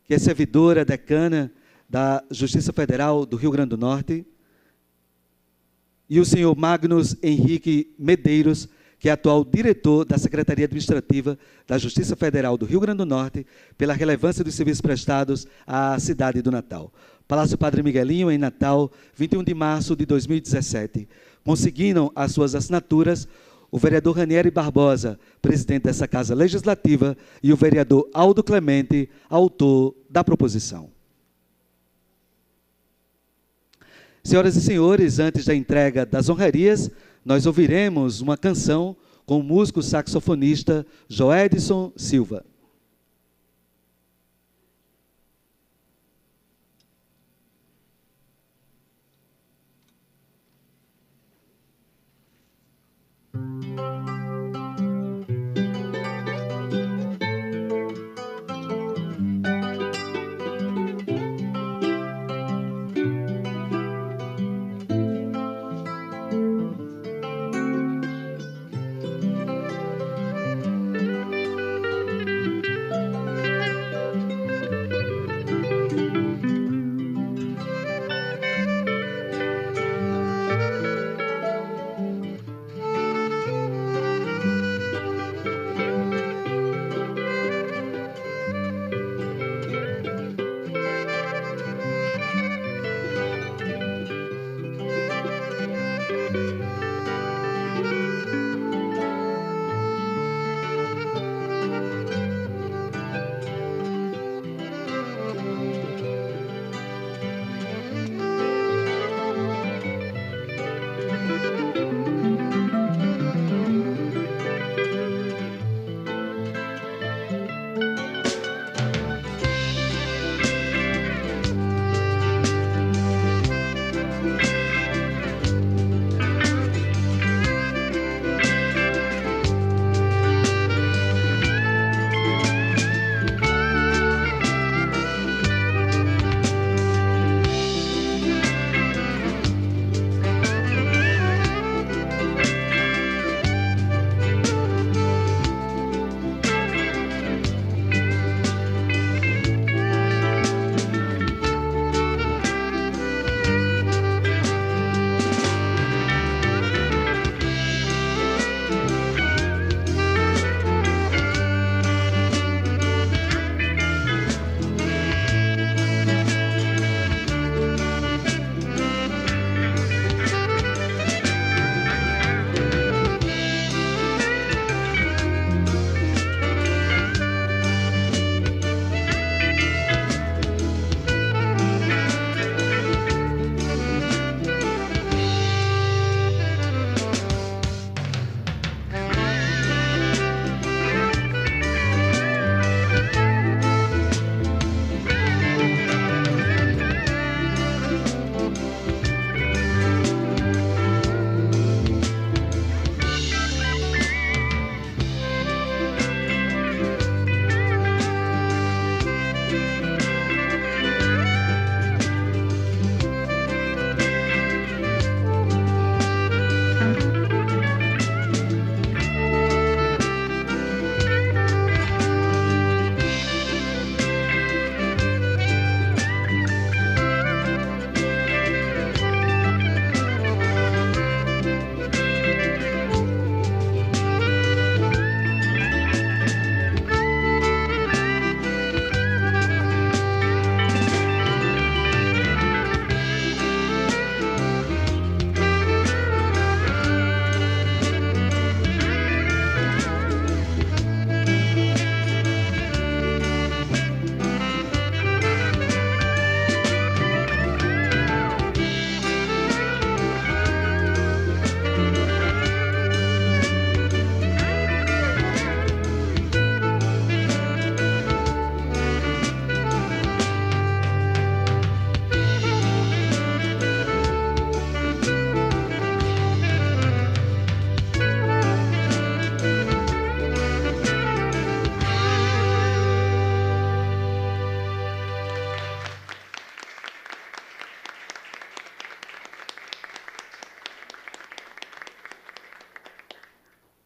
que é servidora decana da Justiça Federal do Rio Grande do Norte, e o senhor Magnus Henrique Medeiros, que é atual diretor da Secretaria Administrativa da Justiça Federal do Rio Grande do Norte, pela relevância dos serviços prestados à cidade do Natal. Palácio Padre Miguelinho, em Natal, 21 de março de 2017. Consignaram as suas assinaturas o vereador Ranieri Barbosa, presidente dessa Casa Legislativa, e o vereador Aldo Clemente, autor da proposição. Senhoras e senhores, antes da entrega das honrarias, nós ouviremos uma canção com o músico saxofonista Joedson Silva.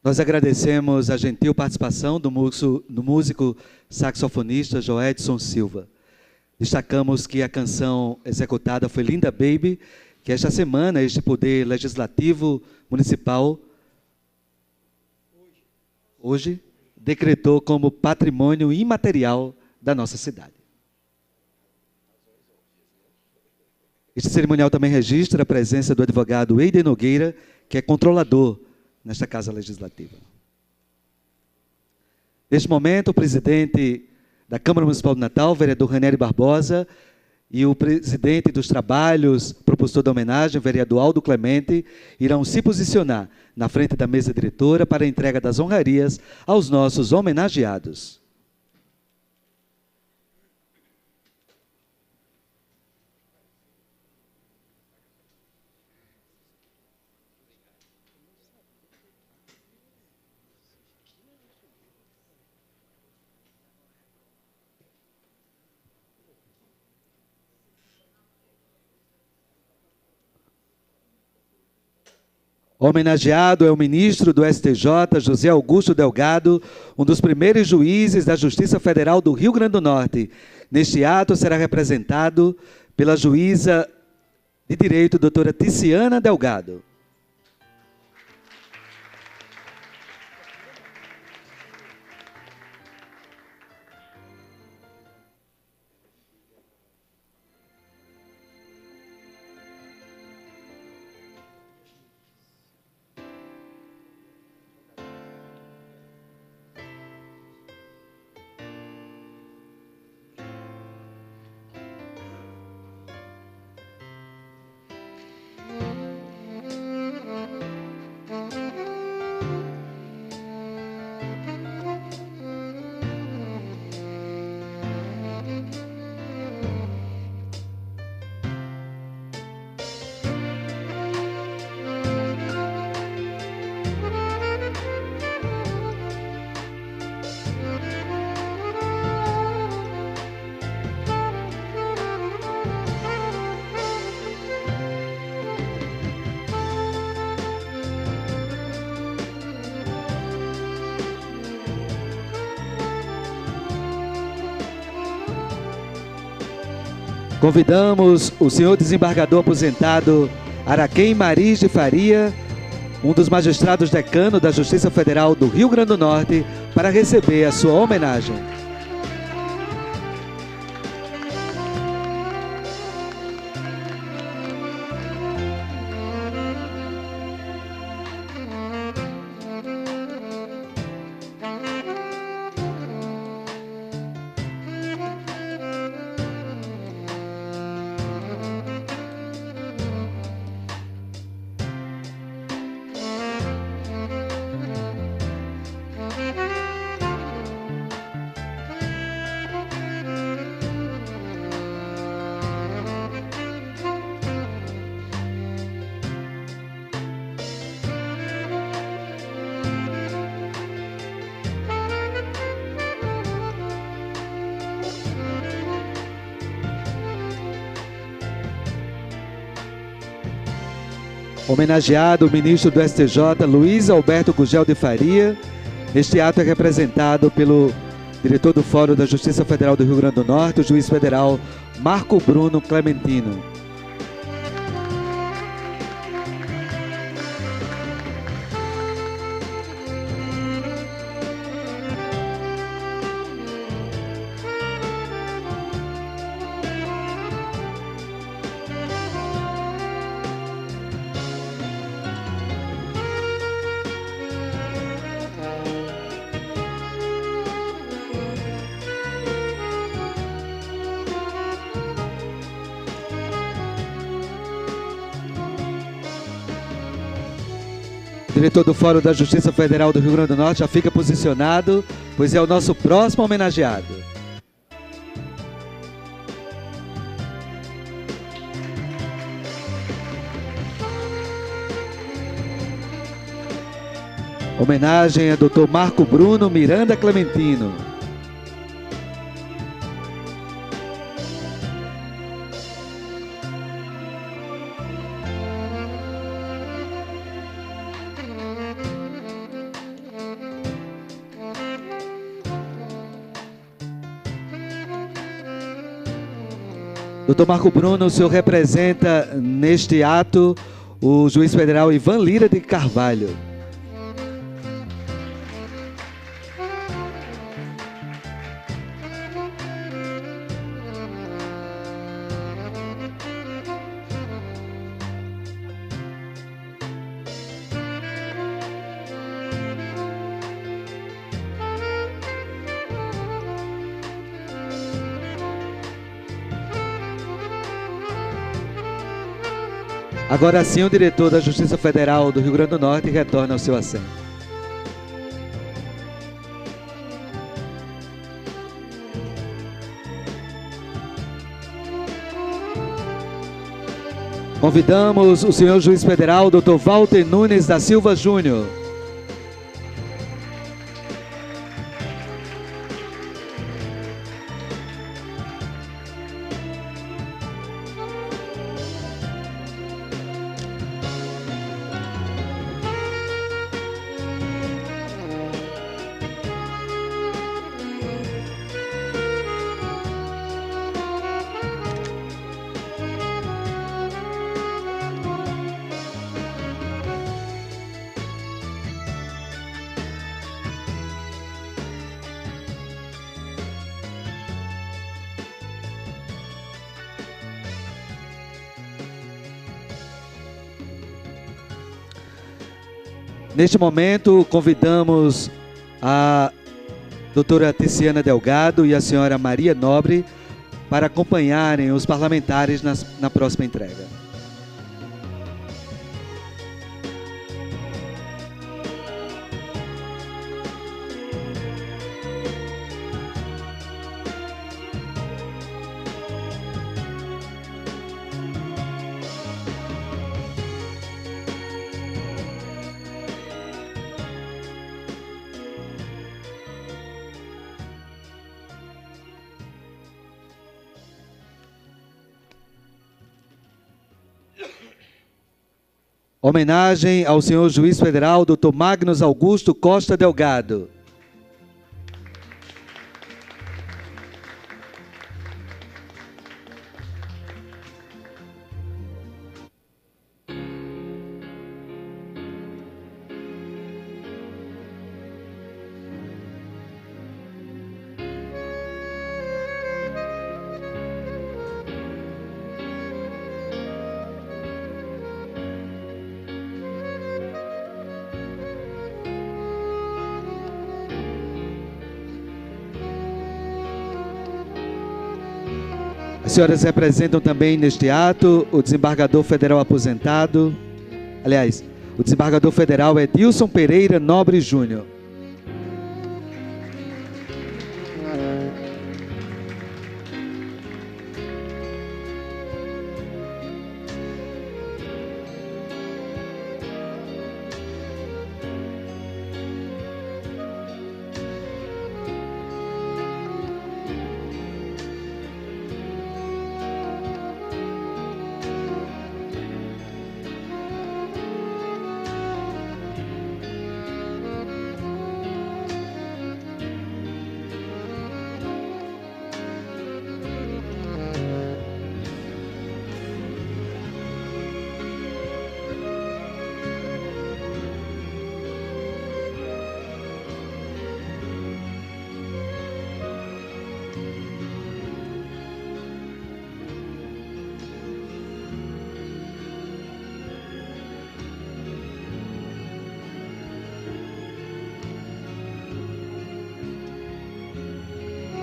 Nós agradecemos a gentil participação do músico saxofonista Joedson Silva. Destacamos que a canção executada foi Linda Baby, que esta semana este Poder Legislativo Municipal hoje decretou como patrimônio imaterial da nossa cidade. Este cerimonial também registra a presença do advogado Eiden Nogueira, que é controlador nesta Casa Legislativa. Neste momento, o presidente da Câmara Municipal de Natal, vereador Ranieri Barbosa, e o presidente dos trabalhos, propositor da homenagem, vereador Aldo Clemente, irão se posicionar na frente da mesa diretora para a entrega das honrarias aos nossos homenageados. O homenageado é o ministro do STJ, José Augusto Delgado, um dos primeiros juízes da Justiça Federal do Rio Grande do Norte. Neste ato será representado pela juíza de direito, doutora Ticiana Delgado. Convidamos o senhor desembargador aposentado Araquém Mariz de Faria, um dos magistrados decano da Justiça Federal do Rio Grande do Norte, para receber a sua homenagem. Homenageado o ministro do STJ, Luiz Alberto Gugel de Faria. Este ato é representado pelo diretor do Fórum da Justiça Federal do Rio Grande do Norte, o juiz federal Marco Bruno Clementino. diretor do Fórum da Justiça Federal do Rio Grande do Norte já fica posicionado, pois é o nosso próximo homenageado. Homenagem a Dr. Marco Bruno Miranda Clementino. Dr. Marco Bruno, o senhor representa neste ato o juiz federal Ivan Lira de Carvalho. Agora sim, o diretor da Justiça Federal do Rio Grande do Norte retorna ao seu assento. Convidamos o senhor juiz federal, Dr. Walter Nunes da Silva Júnior. Neste momento, convidamos a doutora Tiziana Delgado e a senhora Maria Nobre para acompanharem os parlamentares na próxima entrega. Homenagem ao senhor juiz federal, Dr. Magnus Augusto Costa Delgado. As senhoras representam também neste ato o desembargador federal aposentado, aliás, o desembargador federal Edilson Pereira Nobre Júnior.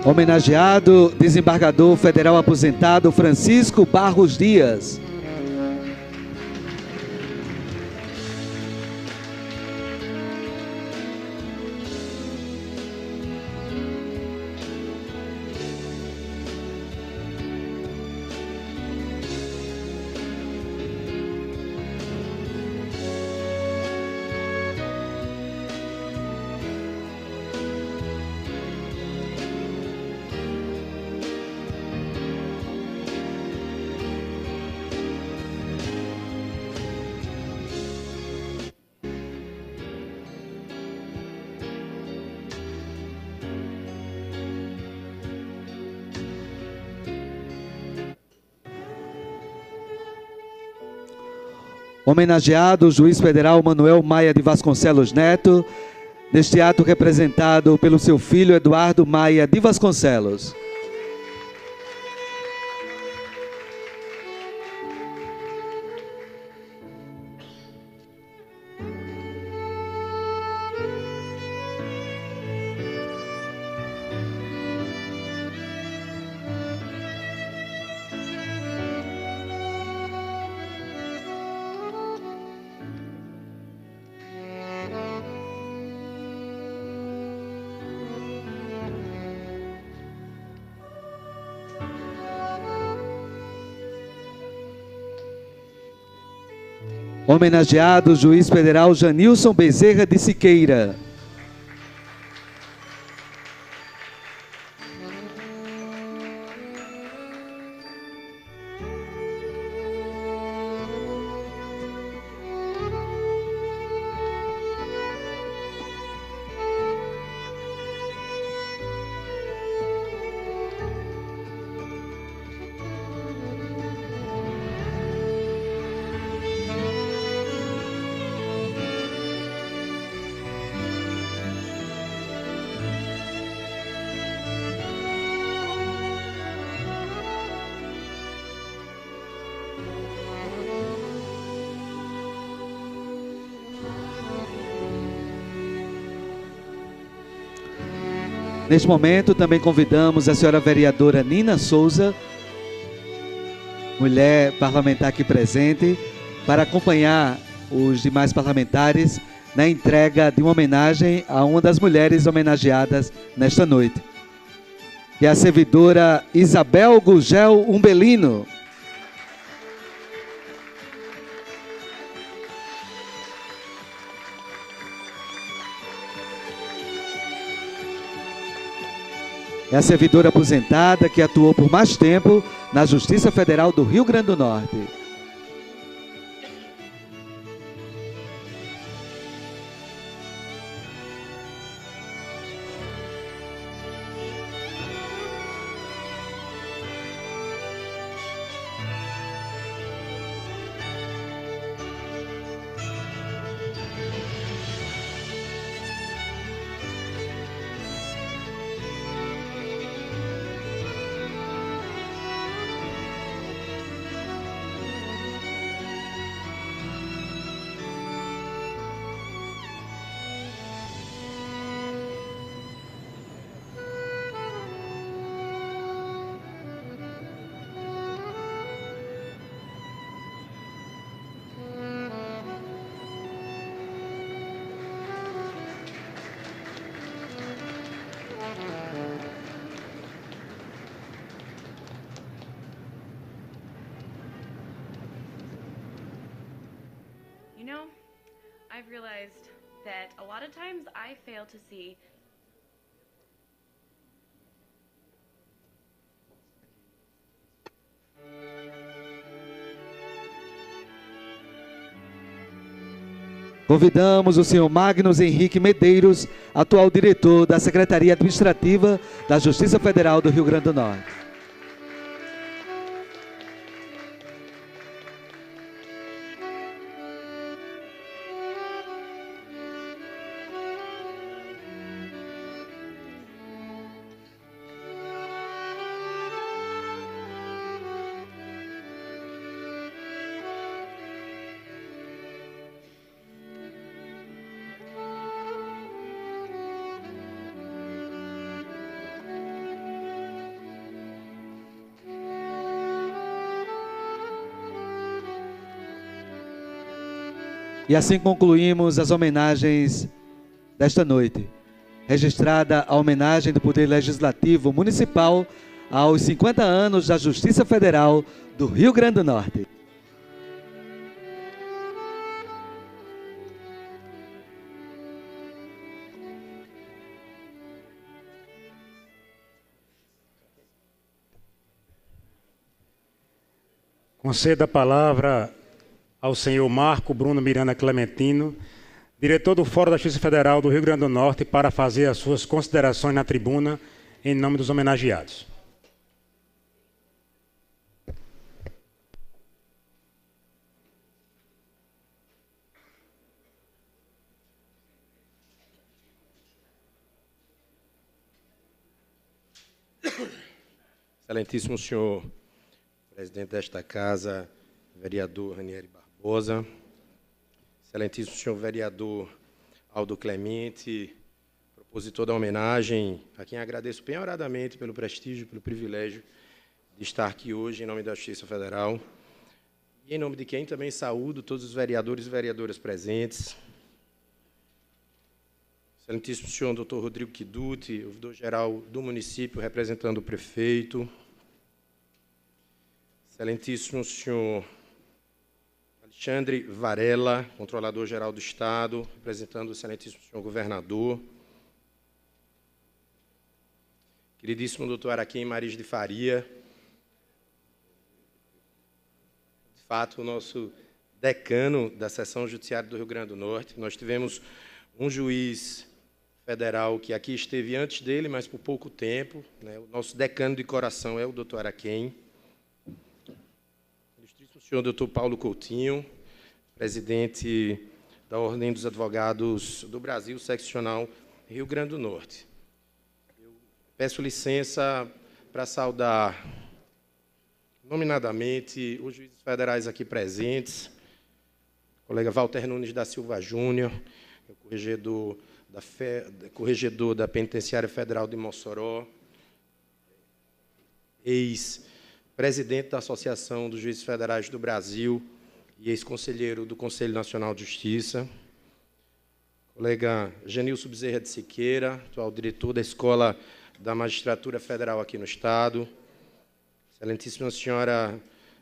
Homenageado, desembargador federal aposentado Francisco Barros Dias. Homenageado o juiz federal Manuel Maia de Vasconcelos Neto, neste ato representado pelo seu filho Eduardo Maia de Vasconcelos. Homenageado o juiz federal Janilson Bezerra de Siqueira. Neste momento, também convidamos a senhora vereadora Nina Souza, mulher parlamentar aqui presente, para acompanhar os demais parlamentares na entrega de uma homenagem a uma das mulheres homenageadas nesta noite, que é a servidora Isabel Gugel Umbelino. É a servidora aposentada que atuou por mais tempo na Justiça Federal do Rio Grande do Norte. I've realized that a lot of times I fail to see Convidamos o senhor Magnus Henrique Medeiros, atual diretor da Secretaria Administrativa da Justiça Federal do Rio Grande do Norte. E assim concluímos as homenagens desta noite. Registrada a homenagem do Poder Legislativo Municipal aos 50 anos da Justiça Federal do Rio Grande do Norte. Conceda a palavra ao senhor Marco Bruno Miranda Clementino, diretor do Fórum da Justiça Federal do Rio Grande do Norte, para fazer as suas considerações na tribuna em nome dos homenageados. Excelentíssimo senhor presidente desta casa, vereador Ranieri Barbosa, excelentíssimo senhor vereador Aldo Clemente, propositor da homenagem, a quem agradeço penhoradamente pelo prestígio, pelo privilégio de estar aqui hoje em nome da Justiça Federal, e em nome de quem também saúdo todos os vereadores e vereadoras presentes, excelentíssimo senhor doutor Rodrigo Kiduti, ouvidor-geral do município, representando o prefeito, excelentíssimo senhor Alexandre Varela, controlador-geral do Estado, representando o excelentíssimo senhor governador, queridíssimo doutor Araquém Maris de Faria, de fato, o nosso decano da Seção Judiciária do Rio Grande do Norte. Nós tivemos um juiz federal que aqui esteve antes dele, mas por pouco tempo, né? O nosso decano de coração é o doutor Araquém. O senhor doutor Paulo Coutinho, presidente da Ordem dos Advogados do Brasil, seccional Rio Grande do Norte. Eu peço licença para saudar, nominadamente, os juízes federais aqui presentes, o colega Walter Nunes da Silva Júnior, corregedor da Penitenciária Federal de Mossoró, ex-presidente da Associação dos Juízes Federais do Brasil e ex-conselheiro do Conselho Nacional de Justiça, colega Genilson Bezerra de Siqueira, atual diretor da Escola da Magistratura Federal aqui no Estado, excelentíssima senhora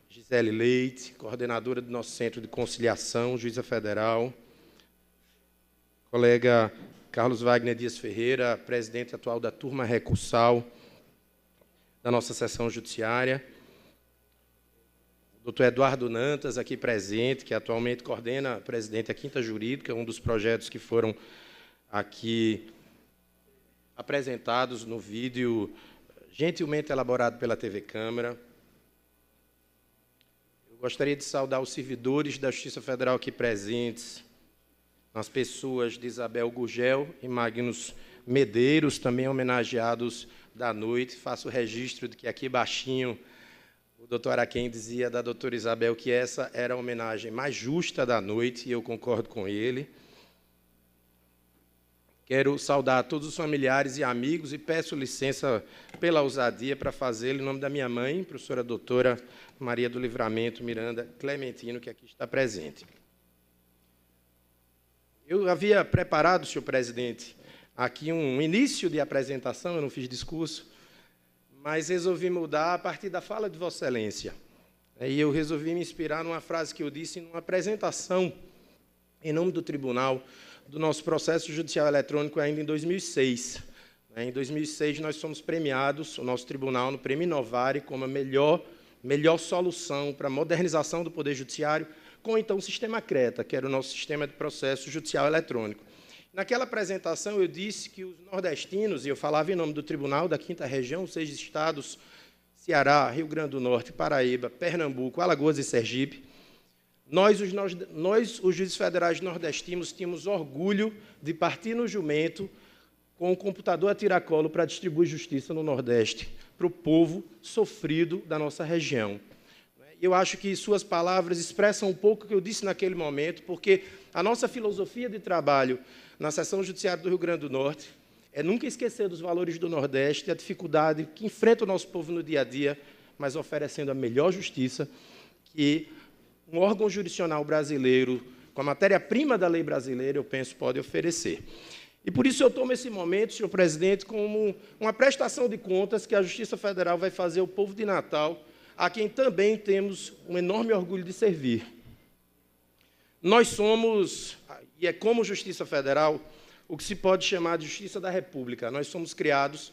Gisele Leite, coordenadora do nosso Centro de Conciliação, juíza federal, colega Carlos Wagner Dias Ferreira, presidente atual da Turma Recursal da nossa Seção Judiciária, o doutor Eduardo Nantas, aqui presente, que atualmente coordena, presidente da Quinta Jurídica, um dos projetos que foram aqui apresentados no vídeo gentilmente elaborado pela TV Câmara. Eu gostaria de saudar os servidores da Justiça Federal aqui presentes, nas pessoas de Isabel Gurgel e Magnus Medeiros, também homenageados da noite. Faço o registro de que aqui baixinho o doutor Araquém dizia da doutora Isabel que essa era a homenagem mais justa da noite, e eu concordo com ele. Quero saudar todos os familiares e amigos e peço licença pela ousadia para fazê-lo em nome da minha mãe, professora doutora Maria do Livramento Miranda Clementino, que aqui está presente. Eu havia preparado, senhor presidente, aqui um início de apresentação, eu não fiz discurso, mas resolvi mudar a partir da fala de Vossa Excelência. E eu resolvi me inspirar numa frase que eu disse numa apresentação em nome do Tribunal do nosso processo judicial eletrônico ainda em 2006. Em 2006, nós fomos premiados, o nosso tribunal, no Prêmio Inovare, como a melhor solução para a modernização do Poder Judiciário, com, então, o Sistema CRETA, que era o nosso sistema de processo judicial eletrônico. Naquela apresentação, eu disse que os nordestinos, e eu falava em nome do Tribunal da Quinta Região, 6 estados, Ceará, Rio Grande do Norte, Paraíba, Pernambuco, Alagoas e Sergipe, nós, os juízes federais nordestinos, tínhamos orgulho de partir no jumento com o computador a tiracolo para distribuir justiça no Nordeste, para o povo sofrido da nossa região. Eu acho que suas palavras expressam um pouco o que eu disse naquele momento, porque a nossa filosofia de trabalho na Seção Judiciária do Rio Grande do Norte é nunca esquecer dos valores do Nordeste, a dificuldade que enfrenta o nosso povo no dia a dia, mas oferecendo a melhor justiça que um órgão jurisdicional brasileiro, com a matéria-prima da lei brasileira, eu penso, pode oferecer. E por isso eu tomo esse momento, senhor presidente, como uma prestação de contas que a Justiça Federal vai fazer ao povo de Natal, a quem também temos um enorme orgulho de servir. Nós somos, e é como Justiça Federal, o que se pode chamar de Justiça da República. Nós somos criados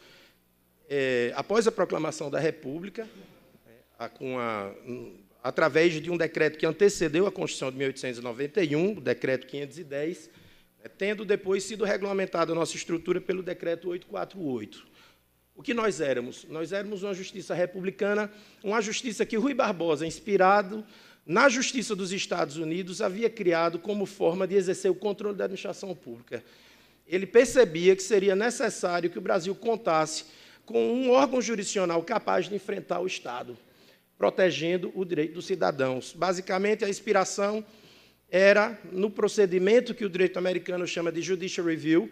após a proclamação da República, através de um decreto que antecedeu a Constituição de 1891, o Decreto 510, tendo depois sido regulamentada a nossa estrutura pelo Decreto 848. O que nós éramos? Nós éramos uma justiça republicana, uma justiça que Rui Barbosa, inspirado na justiça dos Estados Unidos, havia criado como forma de exercer o controle da administração pública. Ele percebia que seria necessário que o Brasil contasse com um órgão jurisdicional capaz de enfrentar o Estado, protegendo o direito dos cidadãos. Basicamente, a inspiração era no procedimento que o direito americano chama de judicial review,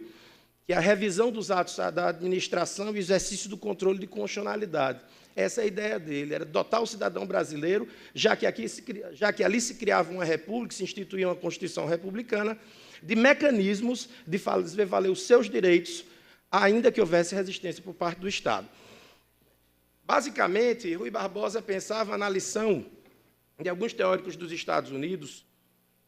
que é a revisão dos atos da administração e o exercício do controle de constitucionalidade. Essa é a ideia dele, era dotar o cidadão brasileiro, já que ali se criava uma república, se instituía uma Constituição republicana, de mecanismos de fazer valer os seus direitos, ainda que houvesse resistência por parte do Estado. Basicamente, Rui Barbosa pensava na lição de alguns teóricos dos Estados Unidos,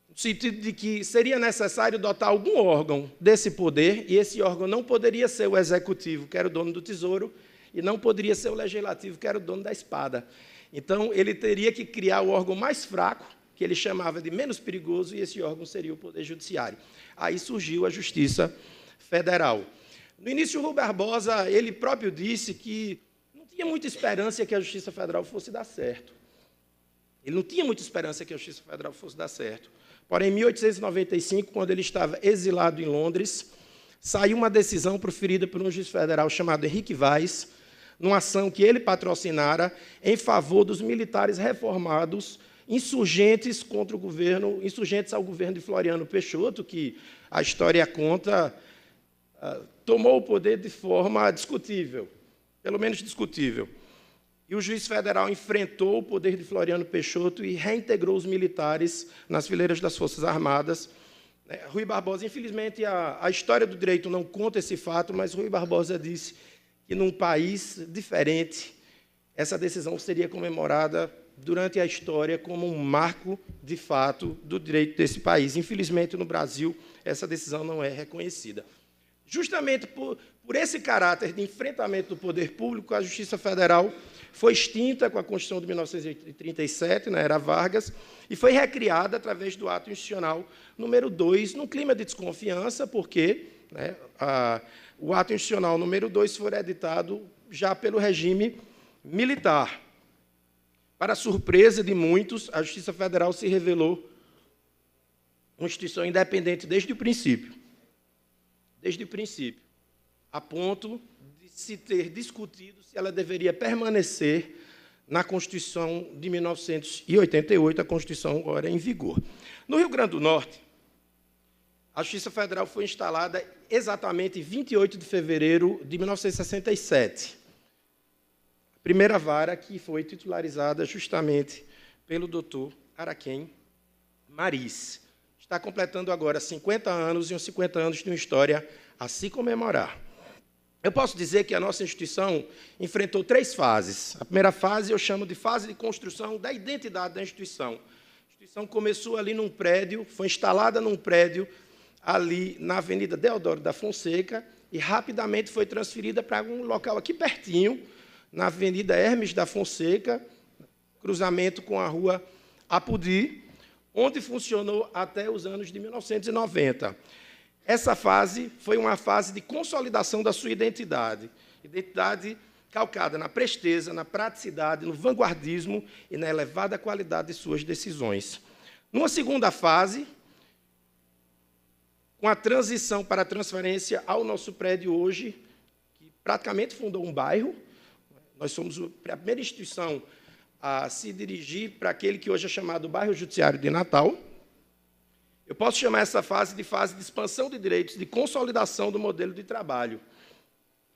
no sentido de que seria necessário dotar algum órgão desse poder, e esse órgão não poderia ser o executivo, que era o dono do tesouro, e não poderia ser o legislativo, que era o dono da espada. Então, ele teria que criar o órgão mais fraco, que ele chamava de menos perigoso, e esse órgão seria o Poder Judiciário. Aí surgiu a Justiça Federal. No início, Rui Barbosa, ele próprio disse que não tinha muita esperança que a Justiça Federal fosse dar certo. Ele não tinha muita esperança que a Justiça Federal fosse dar certo. Porém, em 1895, quando ele estava exilado em Londres, saiu uma decisão proferida por um juiz federal chamado Henrique Vaz, numa ação que ele patrocinara em favor dos militares reformados insurgentes contra o governo, insurgentes ao governo de Floriano Peixoto, que a história conta, tomou o poder de forma discutível, pelo menos discutível. E o juiz federal enfrentou o poder de Floriano Peixoto e reintegrou os militares nas fileiras das Forças Armadas. Rui Barbosa, infelizmente, a história do direito não conta esse fato, mas Rui Barbosa disse que, num país diferente, essa decisão seria comemorada durante a história como um marco, de fato, do direito desse país. Infelizmente, no Brasil, essa decisão não é reconhecida. Justamente por esse caráter de enfrentamento do poder público, a Justiça Federal foi extinta com a Constituição de 1937, na era Vargas, e foi recriada através do ato institucional número 2, num clima de desconfiança, porque o ato institucional número 2 foi editado já pelo regime militar. Para a surpresa de muitos, a Justiça Federal se revelou uma instituição independente desde o princípio. Desde o princípio, a ponto de se ter discutido se ela deveria permanecer na Constituição de 1988, a Constituição agora em vigor. No Rio Grande do Norte, a Justiça Federal foi instalada exatamente em 28 de fevereiro de 1967. A primeira vara que foi titularizada justamente pelo doutor Araquém Maris. Está completando agora 50 anos, e uns 50 anos de uma história a se comemorar. Eu posso dizer que a nossa instituição enfrentou 3 fases. A primeira fase eu chamo de fase de construção da identidade da instituição. A instituição começou ali num prédio, foi instalada num prédio ali na Avenida Deodoro da Fonseca e rapidamente foi transferida para um local aqui pertinho, na Avenida Hermes da Fonseca, cruzamento com a Rua Apudi, onde funcionou até os anos de 1990. Essa fase foi uma fase de consolidação da sua identidade calcada na presteza, na praticidade, no vanguardismo e na elevada qualidade de suas decisões. Numa segunda fase, com a transição para a transferência ao nosso prédio hoje, que praticamente fundou um bairro, nós somos a primeira instituição a se dirigir para aquele que hoje é chamado Bairro Judiciário de Natal. Eu posso chamar essa fase de expansão de direitos, de consolidação do modelo de trabalho.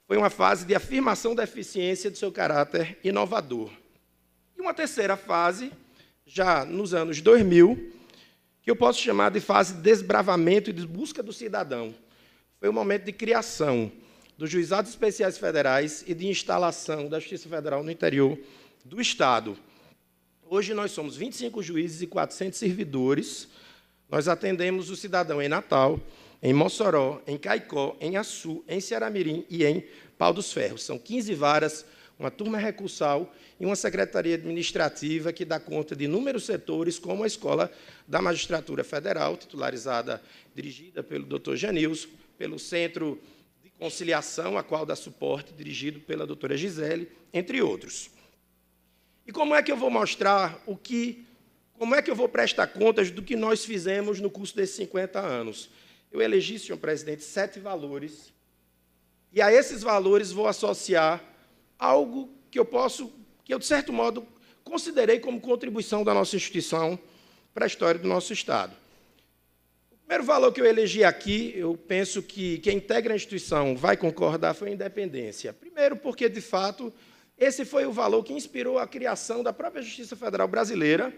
Foi uma fase de afirmação da eficiência do seu caráter inovador. E uma terceira fase, já nos anos 2000, que eu posso chamar de fase de desbravamento e de busca do cidadão. Foi um momento de criação dos Juizados Especiais Federais e de instalação da Justiça Federal no interior do Estado. Hoje nós somos 25 juízes e 400 servidores. Nós atendemos o cidadão em Natal, em Mossoró, em Caicó, em Açu, em Ceará-Mirim e em Pau dos Ferros. São 15 varas, uma turma recursal e uma secretaria administrativa que dá conta de inúmeros setores, como a Escola da Magistratura Federal, titularizada, dirigida pelo Dr. Janilson, pelo Centro de Conciliação, a qual dá suporte, dirigido pela doutora Gisele, entre outros. E como é que eu vou mostrar como é que eu vou prestar contas do que nós fizemos no curso desses 50 anos? Eu elegi, senhor presidente, 7 valores, e a esses valores vou associar algo que eu, de certo modo, considerei como contribuição da nossa instituição para a história do nosso Estado. O primeiro valor que eu elegi aqui, eu penso que quem integra a instituição vai concordar, foi a independência. Primeiro porque, de fato, esse foi o valor que inspirou a criação da própria Justiça Federal Brasileira,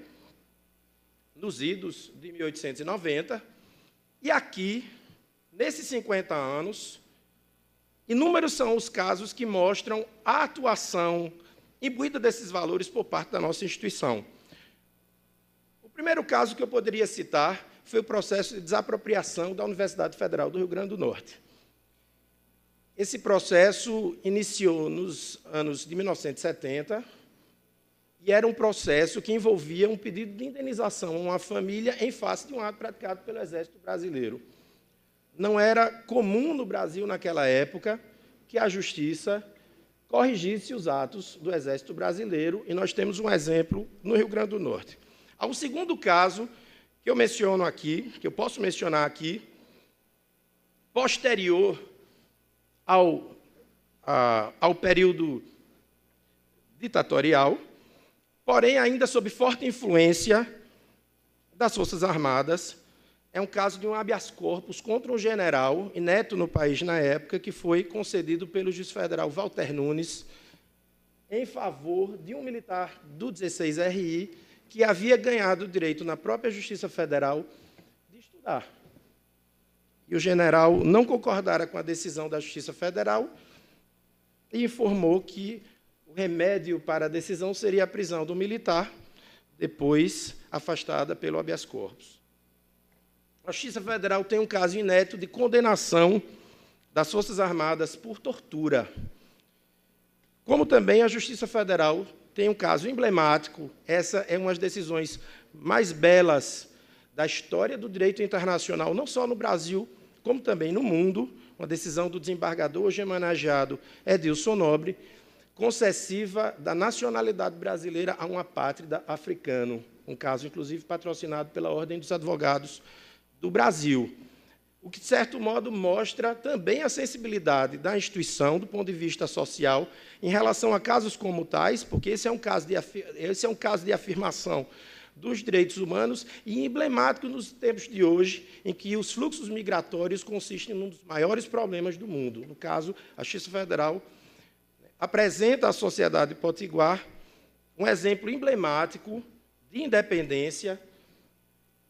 nos idos de 1890, e aqui, nesses 50 anos, inúmeros são os casos que mostram a atuação imbuída desses valores por parte da nossa instituição. O primeiro caso que eu poderia citar foi o processo de desapropriação da Universidade Federal do Rio Grande do Norte. Esse processo iniciou nos anos de 1970 e era um processo que envolvia um pedido de indenização a uma família em face de um ato praticado pelo Exército Brasileiro. Não era comum no Brasil, naquela época, que a Justiça corrigisse os atos do Exército Brasileiro, e nós temos um exemplo no Rio Grande do Norte. Há um segundo caso que eu menciono aqui, que eu posso mencionar aqui, posterior ao período ditatorial, porém ainda sob forte influência das Forças Armadas. É um caso de um habeas corpus contra um general, inédito no país na época, que foi concedido pelo juiz federal Walter Nunes em favor de um militar do 16RI que havia ganhado o direito na própria Justiça Federal de estudar. E o general não concordara com a decisão da Justiça Federal e informou que o remédio para a decisão seria a prisão do militar, depois afastada pelo habeas corpus. A Justiça Federal tem um caso inédito de condenação das Forças Armadas por tortura. Como também a Justiça Federal tem um caso emblemático, essa é uma das decisões mais belas da história do direito internacional, não só no Brasil, como também no mundo, uma decisão do desembargador hoje homenageado Edilson Nobre, concessiva da nacionalidade brasileira a um apátrida africano, um caso, inclusive, patrocinado pela Ordem dos Advogados do Brasil, o que, de certo modo, mostra também a sensibilidade da instituição, do ponto de vista social, em relação a casos como tais, porque esse é um caso de afirmação dos direitos humanos e emblemático nos tempos de hoje, em que os fluxos migratórios consistem num dos maiores problemas do mundo. No caso, a Justiça Federal apresenta à sociedade potiguar um exemplo emblemático de independência,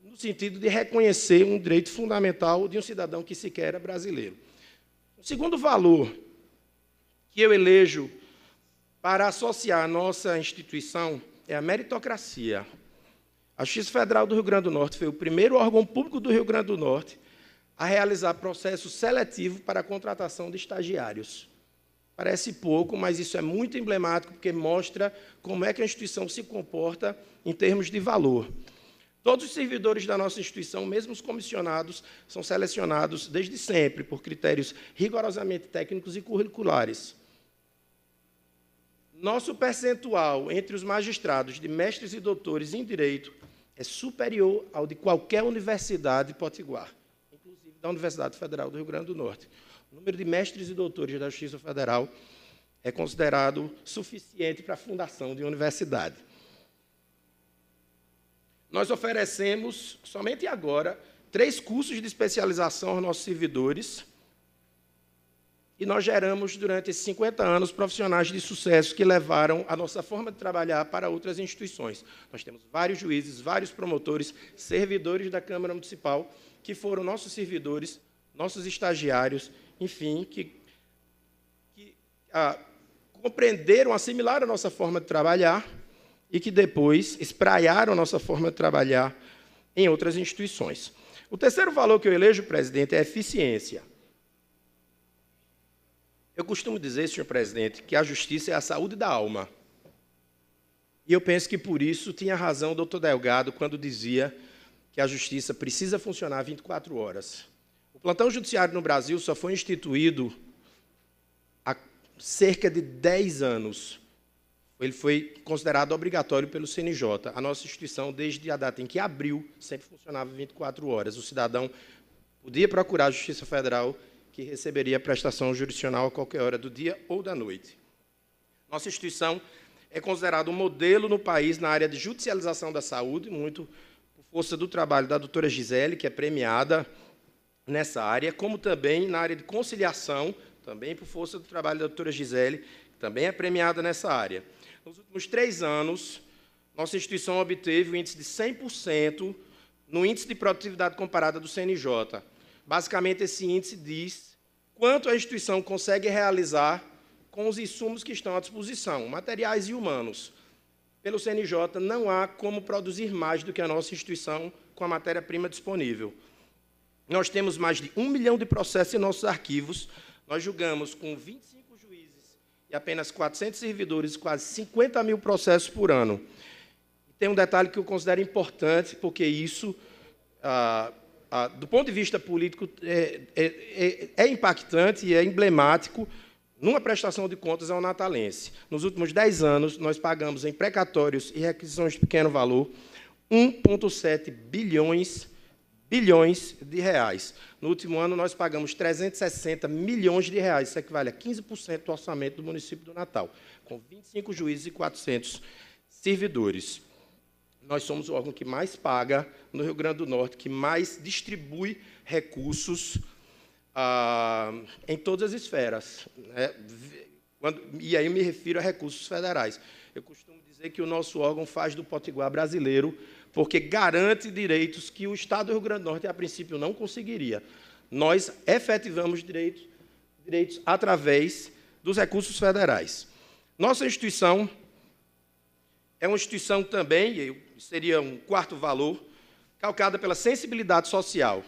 no sentido de reconhecer um direito fundamental de um cidadão que sequer era brasileiro. O segundo valor que eu elejo para associar a nossa instituição é a meritocracia. A Justiça Federal do Rio Grande do Norte foi o primeiro órgão público do Rio Grande do Norte a realizar processo seletivo para a contratação de estagiários. Parece pouco, mas isso é muito emblemático, porque mostra como é que a instituição se comporta em termos de valor. Todos os servidores da nossa instituição, mesmo os comissionados, são selecionados desde sempre por critérios rigorosamente técnicos e curriculares. Nosso percentual entre os magistrados de mestres e doutores em direito é superior ao de qualquer universidade potiguar, inclusive da Universidade Federal do Rio Grande do Norte. O número de mestres e doutores da Justiça Federal é considerado suficiente para a fundação de uma universidade. Nós oferecemos, somente agora, 3 cursos de especialização aos nossos servidores e nós geramos, durante esses 50 anos, profissionais de sucesso que levaram a nossa forma de trabalhar para outras instituições. Nós temos vários juízes, vários promotores, servidores da Câmara Municipal, que foram nossos servidores, nossos estagiários, enfim, que compreenderam, assimilaram a nossa forma de trabalhar e que depois espraiaram a nossa forma de trabalhar em outras instituições. O terceiro valor que eu elejo, presidente, é a eficiência. Eu costumo dizer, senhor presidente, que a justiça é a saúde da alma. E eu penso que, por isso, tinha razão o doutor Delgado quando dizia que a justiça precisa funcionar 24 horas. O plantão judiciário no Brasil só foi instituído há cerca de 10 anos. Ele foi considerado obrigatório pelo CNJ. A nossa instituição, desde a data em que abriu, sempre funcionava 24 horas. O cidadão podia procurar a Justiça Federal, que receberia a prestação jurisdicional a qualquer hora do dia ou da noite. Nossa instituição é considerada um modelo no país na área de judicialização da saúde, muito por força do trabalho da doutora Gisele, que é premiada nessa área, como também na área de conciliação, também por força do trabalho da doutora Gisele, que também é premiada nessa área. Nos últimos 3 anos, nossa instituição obteve o índice de 100% no índice de produtividade comparada do CNJ. Basicamente, esse índice diz quanto a instituição consegue realizar com os insumos que estão à disposição, materiais e humanos. Pelo CNJ, não há como produzir mais do que a nossa instituição com a matéria-prima disponível. Nós temos mais de 1 milhão de processos em nossos arquivos, nós julgamos com 25 juízes e apenas 400 servidores, quase 50 mil processos por ano. Tem um detalhe que eu considero importante, porque isso, do ponto de vista político, é impactante e é emblemático numa prestação de contas ao natalense. Nos últimos 10 anos, nós pagamos em precatórios e requisições de pequeno valor 1,7 bilhões de reais. No último ano, nós pagamos 360 milhões de reais, isso equivale a 15% do orçamento do município do Natal, com 25 juízes e 400 servidores. Nós somos o órgão que mais paga no Rio Grande do Norte, que mais distribui recursos em todas as esferas. Né? E aí eu me refiro a recursos federais. Eu costumo dizer que o nosso órgão faz do potiguar brasileiro, porque garante direitos que o Estado do Rio Grande do Norte, a princípio, não conseguiria. Nós efetivamos direitos através dos recursos federais. Nossa instituição é uma instituição também, seria um quarto valor, calcada pela sensibilidade social.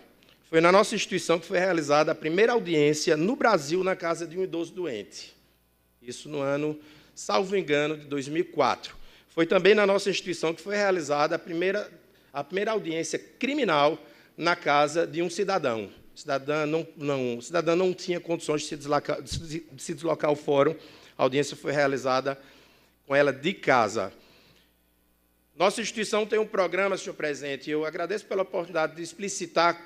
Foi na nossa instituição que foi realizada a primeira audiência no Brasil na casa de um idoso doente. Isso no ano, salvo engano, de 2004. Foi também na nossa instituição que foi realizada a primeira audiência criminal na casa de um cidadão. O cidadão não tinha condições de se deslocar ao fórum. A audiência foi realizada com ela de casa. Nossa instituição tem um programa, senhor presidente, e eu agradeço pela oportunidade de explicitar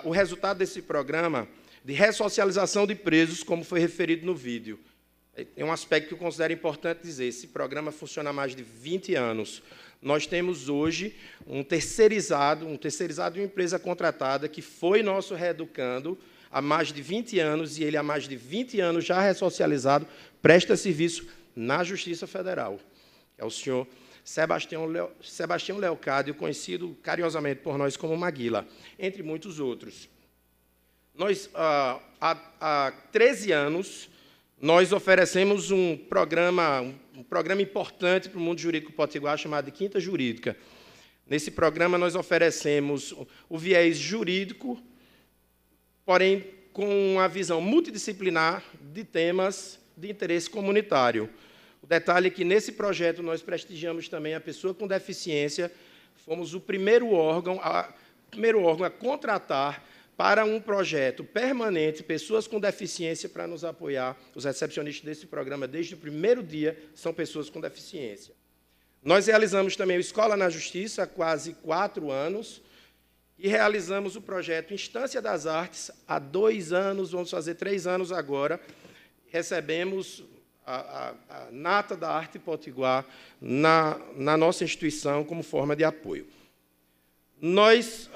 o resultado desse programa de ressocialização de presos, como foi referido no vídeo. Tem um aspecto que eu considero importante dizer. Esse programa funciona há mais de 20 anos. Nós temos hoje um terceirizado de uma empresa contratada que foi nosso reeducando há mais de 20 anos, e ele há mais de 20 anos já ressocializado, presta serviço na Justiça Federal. É o senhor Sebastião Leocádio, conhecido carinhosamente por nós como Maguila, entre muitos outros. Nós, há 13 anos, nós oferecemos um programa importante para o mundo jurídico potiguar, chamado de Quinta Jurídica. Nesse programa, nós oferecemos o viés jurídico, porém com uma visão multidisciplinar de temas de interesse comunitário. O detalhe é que, nesse projeto, nós prestigiamos também a pessoa com deficiência, fomos o primeiro órgão a contratar para um projeto permanente, pessoas com deficiência para nos apoiar. Os recepcionistas desse programa, desde o primeiro dia, são pessoas com deficiência. Nós realizamos também o Escola na Justiça há quase 4 anos e realizamos o projeto Instância das Artes há 2 anos, vamos fazer 3 anos agora. Recebemos a nata da arte potiguar na nossa instituição como forma de apoio. Nós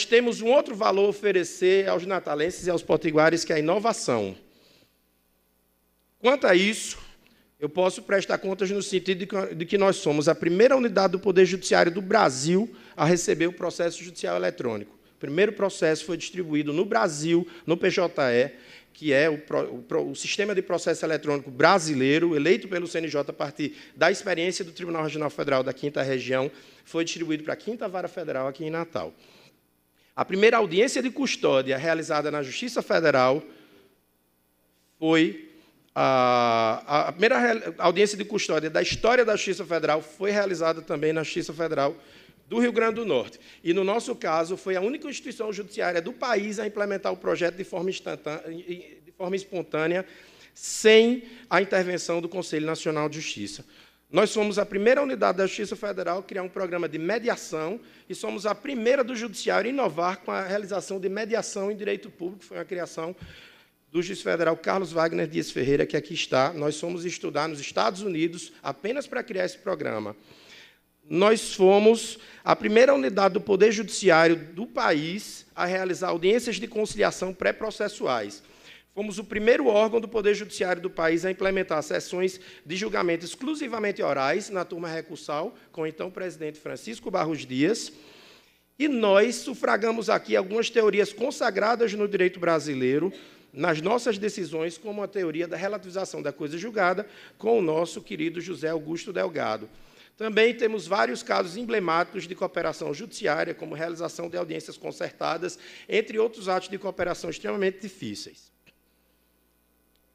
temos um outro valor a oferecer aos natalenses e aos potiguares, que é a inovação. Quanto a isso, eu posso prestar contas no sentido de que nós somos a primeira unidade do Poder Judiciário do Brasil a receber o processo judicial eletrônico. O primeiro processo foi distribuído no Brasil, no PJE, que é o sistema de processo eletrônico brasileiro, eleito pelo CNJ a partir da experiência do Tribunal Regional Federal da 5ª Região, foi distribuído para a 5ª Vara Federal aqui em Natal. A primeira audiência de custódia realizada na Justiça Federal foi a primeira audiência de custódia da história da Justiça Federal foi realizada também na Justiça Federal do Rio Grande do Norte. E, no nosso caso, foi a única instituição judiciária do país a implementar o projeto de forma espontânea, sem a intervenção do Conselho Nacional de Justiça. Nós fomos a primeira unidade da Justiça Federal a criar um programa de mediação e somos a primeira do Judiciário a inovar com a realização de mediação em direito público. Foi uma criação do juiz federal Carlos Wagner Dias Ferreira, que aqui está. Nós fomos estudar nos Estados Unidos apenas para criar esse programa. Nós fomos a primeira unidade do Poder Judiciário do país a realizar audiências de conciliação pré-processuais. Fomos o primeiro órgão do Poder Judiciário do país a implementar sessões de julgamento exclusivamente orais na turma recursal, com o então presidente Francisco Barros Dias. E nós sufragamos aqui algumas teorias consagradas no direito brasileiro, nas nossas decisões, como a teoria da relativização da coisa julgada, com o nosso querido José Augusto Delgado. Também temos vários casos emblemáticos de cooperação judiciária, como realização de audiências concertadas, entre outros atos de cooperação extremamente difíceis.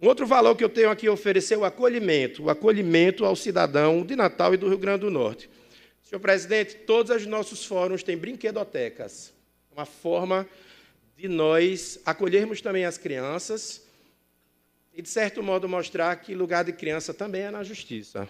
Um outro valor que eu tenho aqui a oferecer é o acolhimento ao cidadão de Natal e do Rio Grande do Norte. Senhor presidente, todos os nossos fóruns têm brinquedotecas, uma forma de nós acolhermos também as crianças e, de certo modo, mostrar que lugar de criança também é na justiça.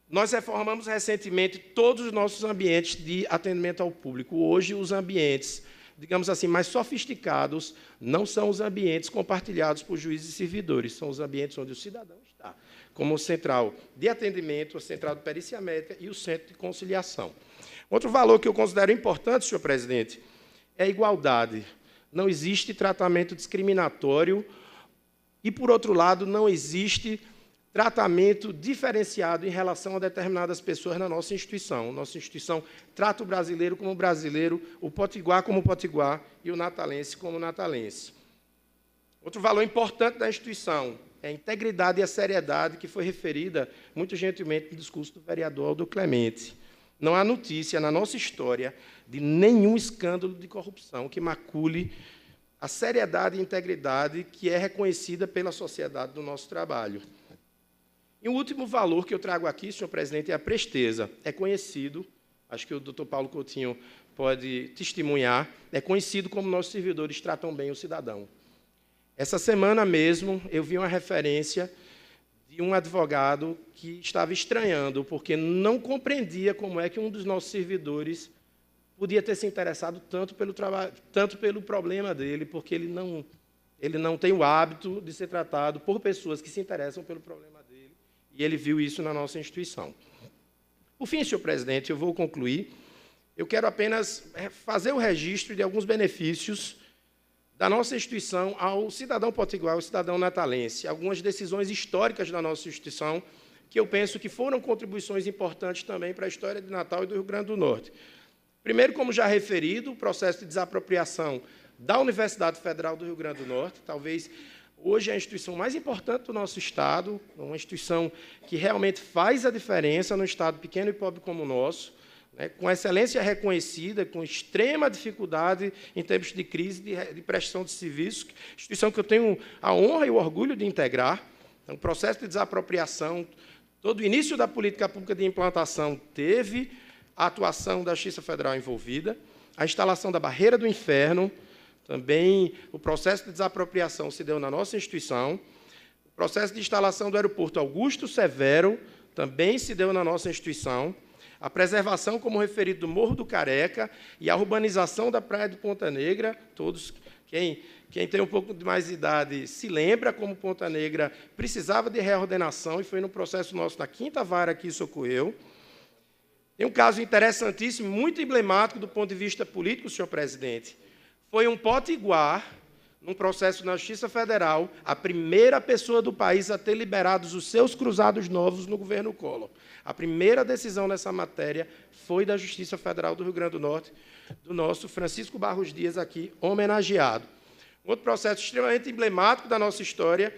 Nós reformamos recentemente todos os nossos ambientes de atendimento ao público. Hoje, os ambientes, digamos assim, mais sofisticados, não são os ambientes compartilhados por juízes e servidores, são os ambientes onde o cidadão está, como o central de atendimento, a central de perícia médica e o centro de conciliação. Outro valor que eu considero importante, senhor presidente, é a igualdade. Não existe tratamento discriminatório e, por outro lado, não existe tratamento diferenciado em relação a determinadas pessoas na nossa instituição. Nossa instituição trata o brasileiro como brasileiro, o potiguar como potiguar e o natalense como natalense. Outro valor importante da instituição é a integridade e a seriedade que foi referida muito gentilmente no discurso do vereador Aldo Clemente. Não há notícia na nossa história de nenhum escândalo de corrupção que macule a seriedade e integridade que é reconhecida pela sociedade do nosso trabalho. E o último valor que eu trago aqui, senhor presidente, é a presteza. É conhecido, acho que o doutor Paulo Coutinho pode testemunhar, é conhecido como nossos servidores tratam bem o cidadão. Essa semana mesmo, eu vi uma referência de um advogado que estava estranhando, porque não compreendia como é que um dos nossos servidores podia ter se interessado tanto pelo trabalho, tanto pelo problema dele, porque ele não tem o hábito de ser tratado por pessoas que se interessam pelo problema dele. E ele viu isso na nossa instituição. Por fim, senhor presidente, eu vou concluir. Eu quero apenas fazer o registro de alguns benefícios da nossa instituição ao cidadão potiguar, ao cidadão natalense. Algumas decisões históricas da nossa instituição que eu penso que foram contribuições importantes também para a história de Natal e do Rio Grande do Norte. Primeiro, como já referido, o processo de desapropriação da Universidade Federal do Rio Grande do Norte, talvez hoje é a instituição mais importante do nosso Estado, uma instituição que realmente faz a diferença no Estado pequeno e pobre como o nosso, né, com excelência reconhecida, com extrema dificuldade em tempos de crise de prestação de serviços, instituição que eu tenho a honra e o orgulho de integrar. Então, o processo de desapropriação, todo o início da política pública de implantação teve a atuação da Justiça Federal envolvida, a instalação da Barreira do Inferno, também o processo de desapropriação se deu na nossa instituição. O processo de instalação do aeroporto Augusto Severo também se deu na nossa instituição. A preservação, como referido, do Morro do Careca e a urbanização da Praia de Ponta Negra. Todos, quem tem um pouco de mais idade se lembra como Ponta Negra precisava de reordenação e foi no processo nosso na 5ª Vara que isso ocorreu. Tem um caso interessantíssimo, muito emblemático do ponto de vista político, senhor presidente. Foi um potiguar, num processo na Justiça Federal, a primeira pessoa do país a ter liberados os seus cruzados novos no governo Collor. A primeira decisão nessa matéria foi da Justiça Federal do Rio Grande do Norte, do nosso Francisco Barros Dias, aqui homenageado. Outro processo extremamente emblemático da nossa história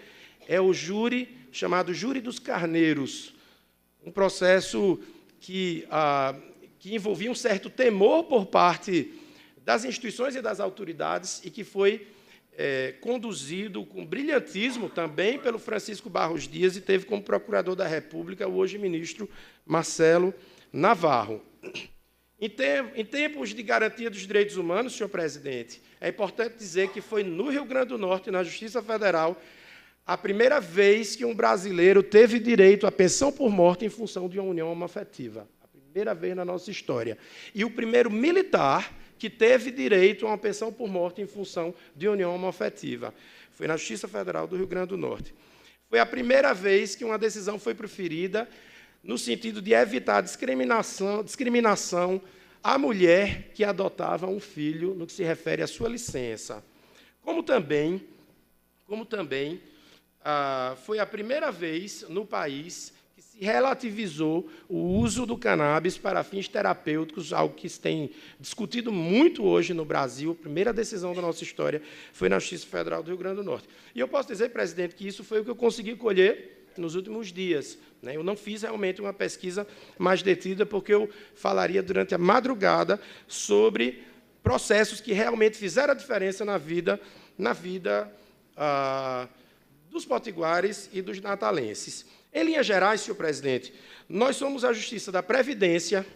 é o júri, chamado Júri dos Carneiros, um processo que envolvia um certo temor por parte das instituições e das autoridades e que foi conduzido com brilhantismo também pelo Francisco Barros Dias e teve como procurador da República o hoje ministro Marcelo Navarro. Em tempos de garantia dos direitos humanos, senhor presidente, é importante dizer que foi no Rio Grande do Norte, na Justiça Federal, a primeira vez que um brasileiro teve direito à pensão por morte em função de uma união homoafetiva. A primeira vez na nossa história. E o primeiro militar que teve direito a uma pensão por morte em função de união homoafetiva. Foi na Justiça Federal do Rio Grande do Norte. Foi a primeira vez que uma decisão foi proferida no sentido de evitar discriminação à mulher que adotava um filho no que se refere à sua licença. Como também foi a primeira vez no país que se relativizou o uso do cannabis para fins terapêuticos, algo que se tem discutido muito hoje no Brasil. A primeira decisão da nossa história foi na Justiça Federal do Rio Grande do Norte. E eu posso dizer, presidente, que isso foi o que eu consegui colher nos últimos dias. Eu não fiz realmente uma pesquisa mais detida, porque eu falaria durante a madrugada sobre processos que realmente fizeram a diferença na vida dos potiguares e dos natalenses. Em linhas gerais, senhor presidente, nós somos a Justiça da Previdência,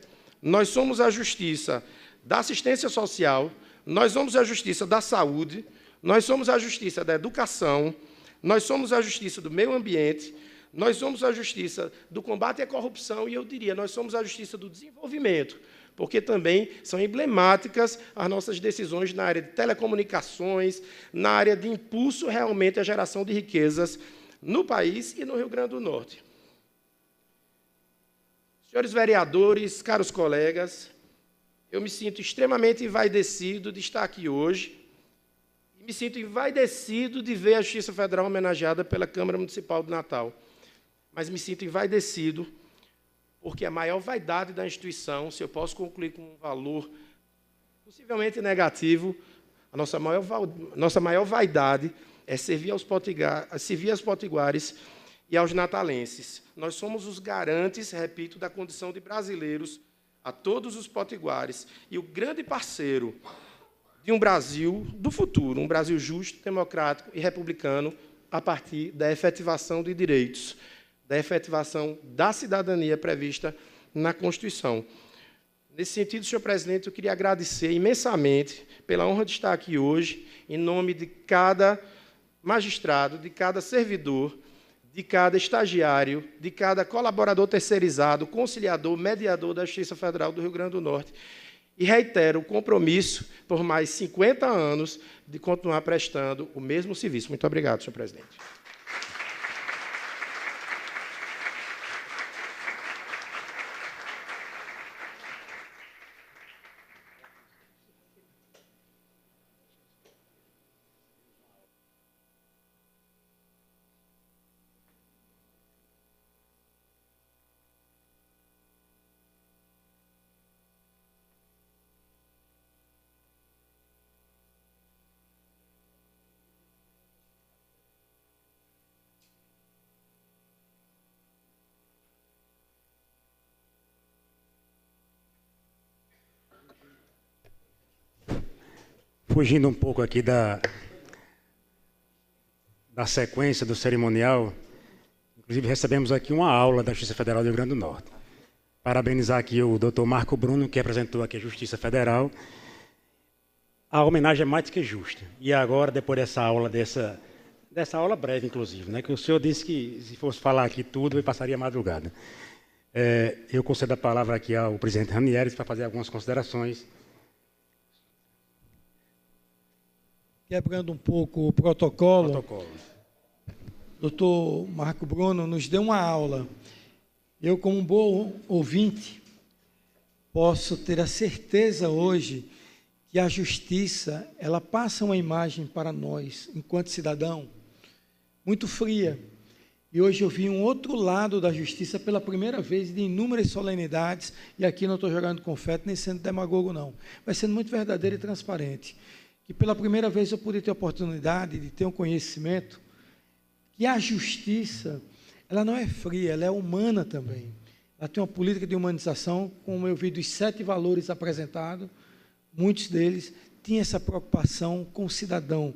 nós somos a Justiça da Assistência Social, nós somos a Justiça da Saúde, nós somos a Justiça da Educação, nós somos a Justiça do Meio Ambiente, nós somos a Justiça do Combate à Corrupção e, eu diria, nós somos a Justiça do Desenvolvimento, porque também são emblemáticas as nossas decisões na área de telecomunicações, na área de impulso realmente à geração de riquezas no país e no Rio Grande do Norte. Senhores vereadores, caros colegas, eu me sinto extremamente envaidecido de estar aqui hoje e me sinto envaidecido de ver a Justiça Federal homenageada pela Câmara Municipal de Natal. Mas me sinto envaidecido porque a maior vaidade da instituição, se eu posso concluir com um valor possivelmente negativo, a nossa maior vaidade é servir aos potiguares e aos natalenses. Nós somos os garantes, repito, da condição de brasileiros a todos os potiguares e o grande parceiro de um Brasil do futuro, um Brasil justo, democrático e republicano, a partir da efetivação de direitos, da efetivação da cidadania prevista na Constituição. Nesse sentido, senhor presidente, eu queria agradecer imensamente pela honra de estar aqui hoje, em nome de cada magistrado, de cada servidor, de cada estagiário, de cada colaborador terceirizado, conciliador, mediador da Justiça Federal do Rio Grande do Norte. E reitero o compromisso, por mais 50 anos, de continuar prestando o mesmo serviço. Muito obrigado, senhor presidente. Fugindo um pouco aqui da sequência do cerimonial, inclusive recebemos aqui uma aula da Justiça Federal do Rio Grande do Norte. Parabenizar aqui o doutor Marco Bruno, que apresentou aqui a Justiça Federal. A homenagem é mais que justa. E agora, depois dessa aula, dessa aula breve, inclusive, né, que o senhor disse que se fosse falar aqui tudo, eu passaria a madrugada. Eu concedo a palavra aqui ao presidente Ranieres para fazer algumas considerações. Quebrando um pouco o protocolo. Doutor Marco Bruno nos deu uma aula. Eu, como um bom ouvinte, posso ter a certeza hoje que a justiça, ela passa uma imagem para nós, enquanto cidadão, muito fria. E hoje eu vi um outro lado da justiça pela primeira vez, de inúmeras solenidades, e aqui não estou jogando confete, nem sendo demagogo, não. Vai sendo muito verdadeiro e transparente. Que pela primeira vez eu pude ter a oportunidade de ter um conhecimento que a justiça, ela não é fria, ela é humana também. Ela tem uma política de humanização, como eu vi dos 7 valores apresentados, muitos deles tinham essa preocupação com o cidadão,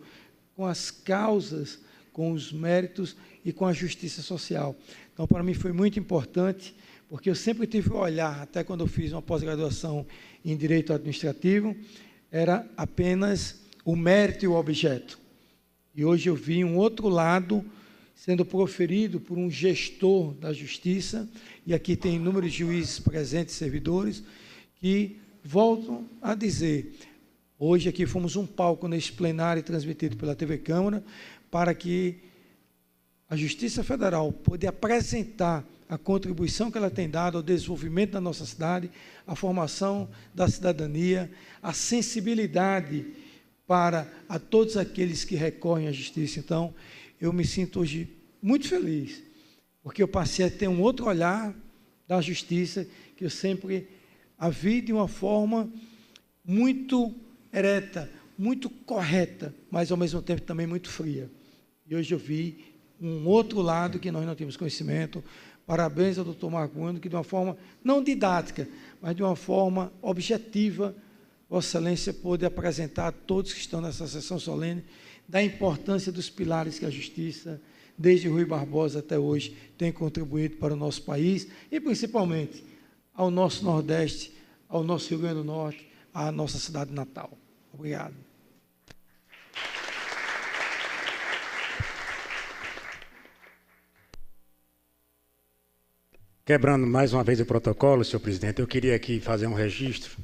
com as causas, com os méritos e com a justiça social. Então, para mim foi muito importante, porque eu sempre tive o olhar, até quando eu fiz uma pós-graduação em Direito Administrativo, era apenas o mérito e o objeto. E hoje eu vi um outro lado sendo proferido por um gestor da justiça, e aqui tem inúmeros juízes presentes, servidores, que voltam a dizer, Hoje aqui fomos um palco neste plenário transmitido pela TV Câmara para que a Justiça Federal poder apresentar a contribuição que ela tem dado ao desenvolvimento da nossa cidade, à formação da cidadania, a sensibilidade para a todos aqueles que recorrem à justiça. Então, eu me sinto hoje muito feliz, porque eu passei a ter um outro olhar da justiça, que eu sempre a vi de uma forma muito ereta, muito correta, mas ao mesmo tempo também muito fria. E hoje eu vi um outro lado que nós não tínhamos conhecimento. Parabéns ao doutor Marco Bruno, que de uma forma não didática, mas de uma forma objetiva, Vossa Excelência pôde apresentar a todos que estão nessa sessão solene da importância dos pilares que a justiça, desde Rui Barbosa até hoje, tem contribuído para o nosso país e, principalmente, ao nosso Nordeste, ao nosso Rio Grande do Norte, à nossa cidade natal. Obrigado. Quebrando mais uma vez o protocolo, senhor presidente, eu queria aqui fazer um registro.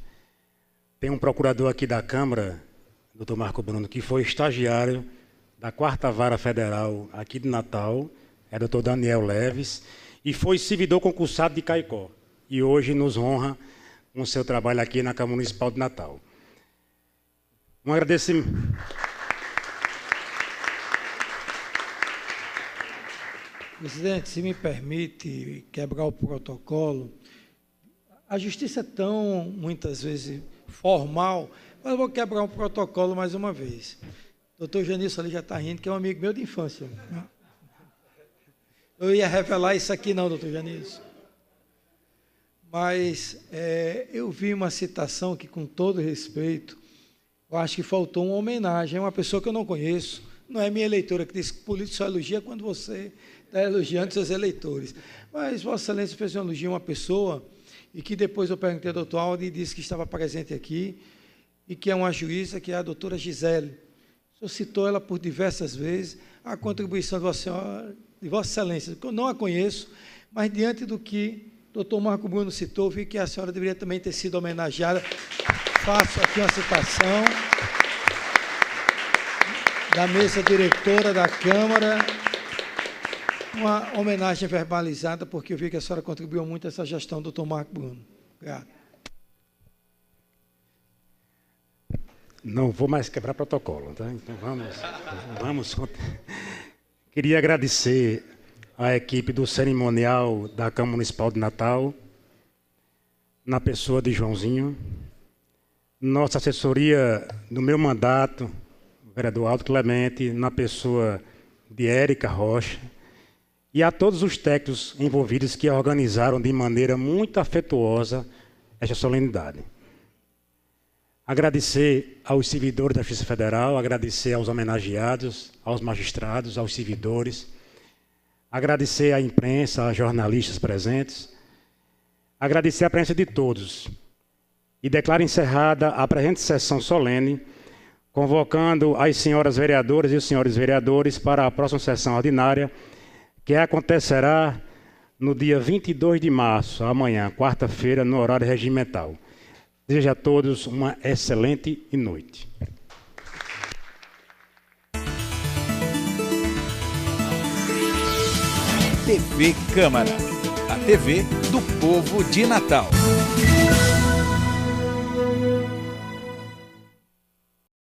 Tem um procurador aqui da Câmara, doutor Marco Bruno, que foi estagiário da 4ª Vara Federal aqui de Natal, é doutor Daniel Leves, e foi servidor concursado de Caicó. E hoje nos honra com o seu trabalho aqui na Câmara Municipal de Natal. Um agradecimento. Presidente, se me permite quebrar o protocolo, a justiça é tão, muitas vezes, formal, mas eu vou quebrar um protocolo mais uma vez. O doutor Janilson ali já está rindo, que é um amigo meu de infância. Eu ia revelar isso aqui não, doutor Janilson. Mas eu vi uma citação que, com todo respeito, eu acho que faltou uma homenagem a uma pessoa que eu não conheço. Não é minha eleitora que diz que político só elogia quando você está elogiando seus eleitores. Mas Vossa Excelência fez uma elogio a uma pessoa e que depois eu perguntei ao doutor Aldo e disse que estava presente aqui e que é uma juíza, que é a doutora Gisele. O senhor citou ela por diversas vezes, a contribuição de Vossa Excelência, que eu não a conheço, mas diante do que o doutor Marco Bruno citou, vi que a senhora deveria também ter sido homenageada. Faço aqui uma citação da mesa diretora da Câmara, uma homenagem verbalizada, porque eu vi que a senhora contribuiu muito a essa gestão do doutor Marco Bruno. Obrigado. Não vou mais quebrar protocolo, tá? Então vamos. Queria agradecer à equipe do cerimonial da Câmara Municipal de Natal, na pessoa de Joãozinho, nossa assessoria no meu mandato, o vereador Aldo Clemente, na pessoa de Érica Rocha, e a todos os técnicos envolvidos que organizaram de maneira muito afetuosa esta solenidade. Agradecer aos servidores da Justiça Federal, agradecer aos homenageados, aos magistrados, aos servidores, agradecer à imprensa, aos jornalistas presentes, agradecer a presença de todos e declaro encerrada a presente sessão solene, convocando as senhoras vereadoras e os senhores vereadores para a próxima sessão ordinária, que acontecerá no dia 22 de março, amanhã, quarta-feira, no horário regimental. Desejo a todos uma excelente noite. TV Câmara, a TV do povo de Natal.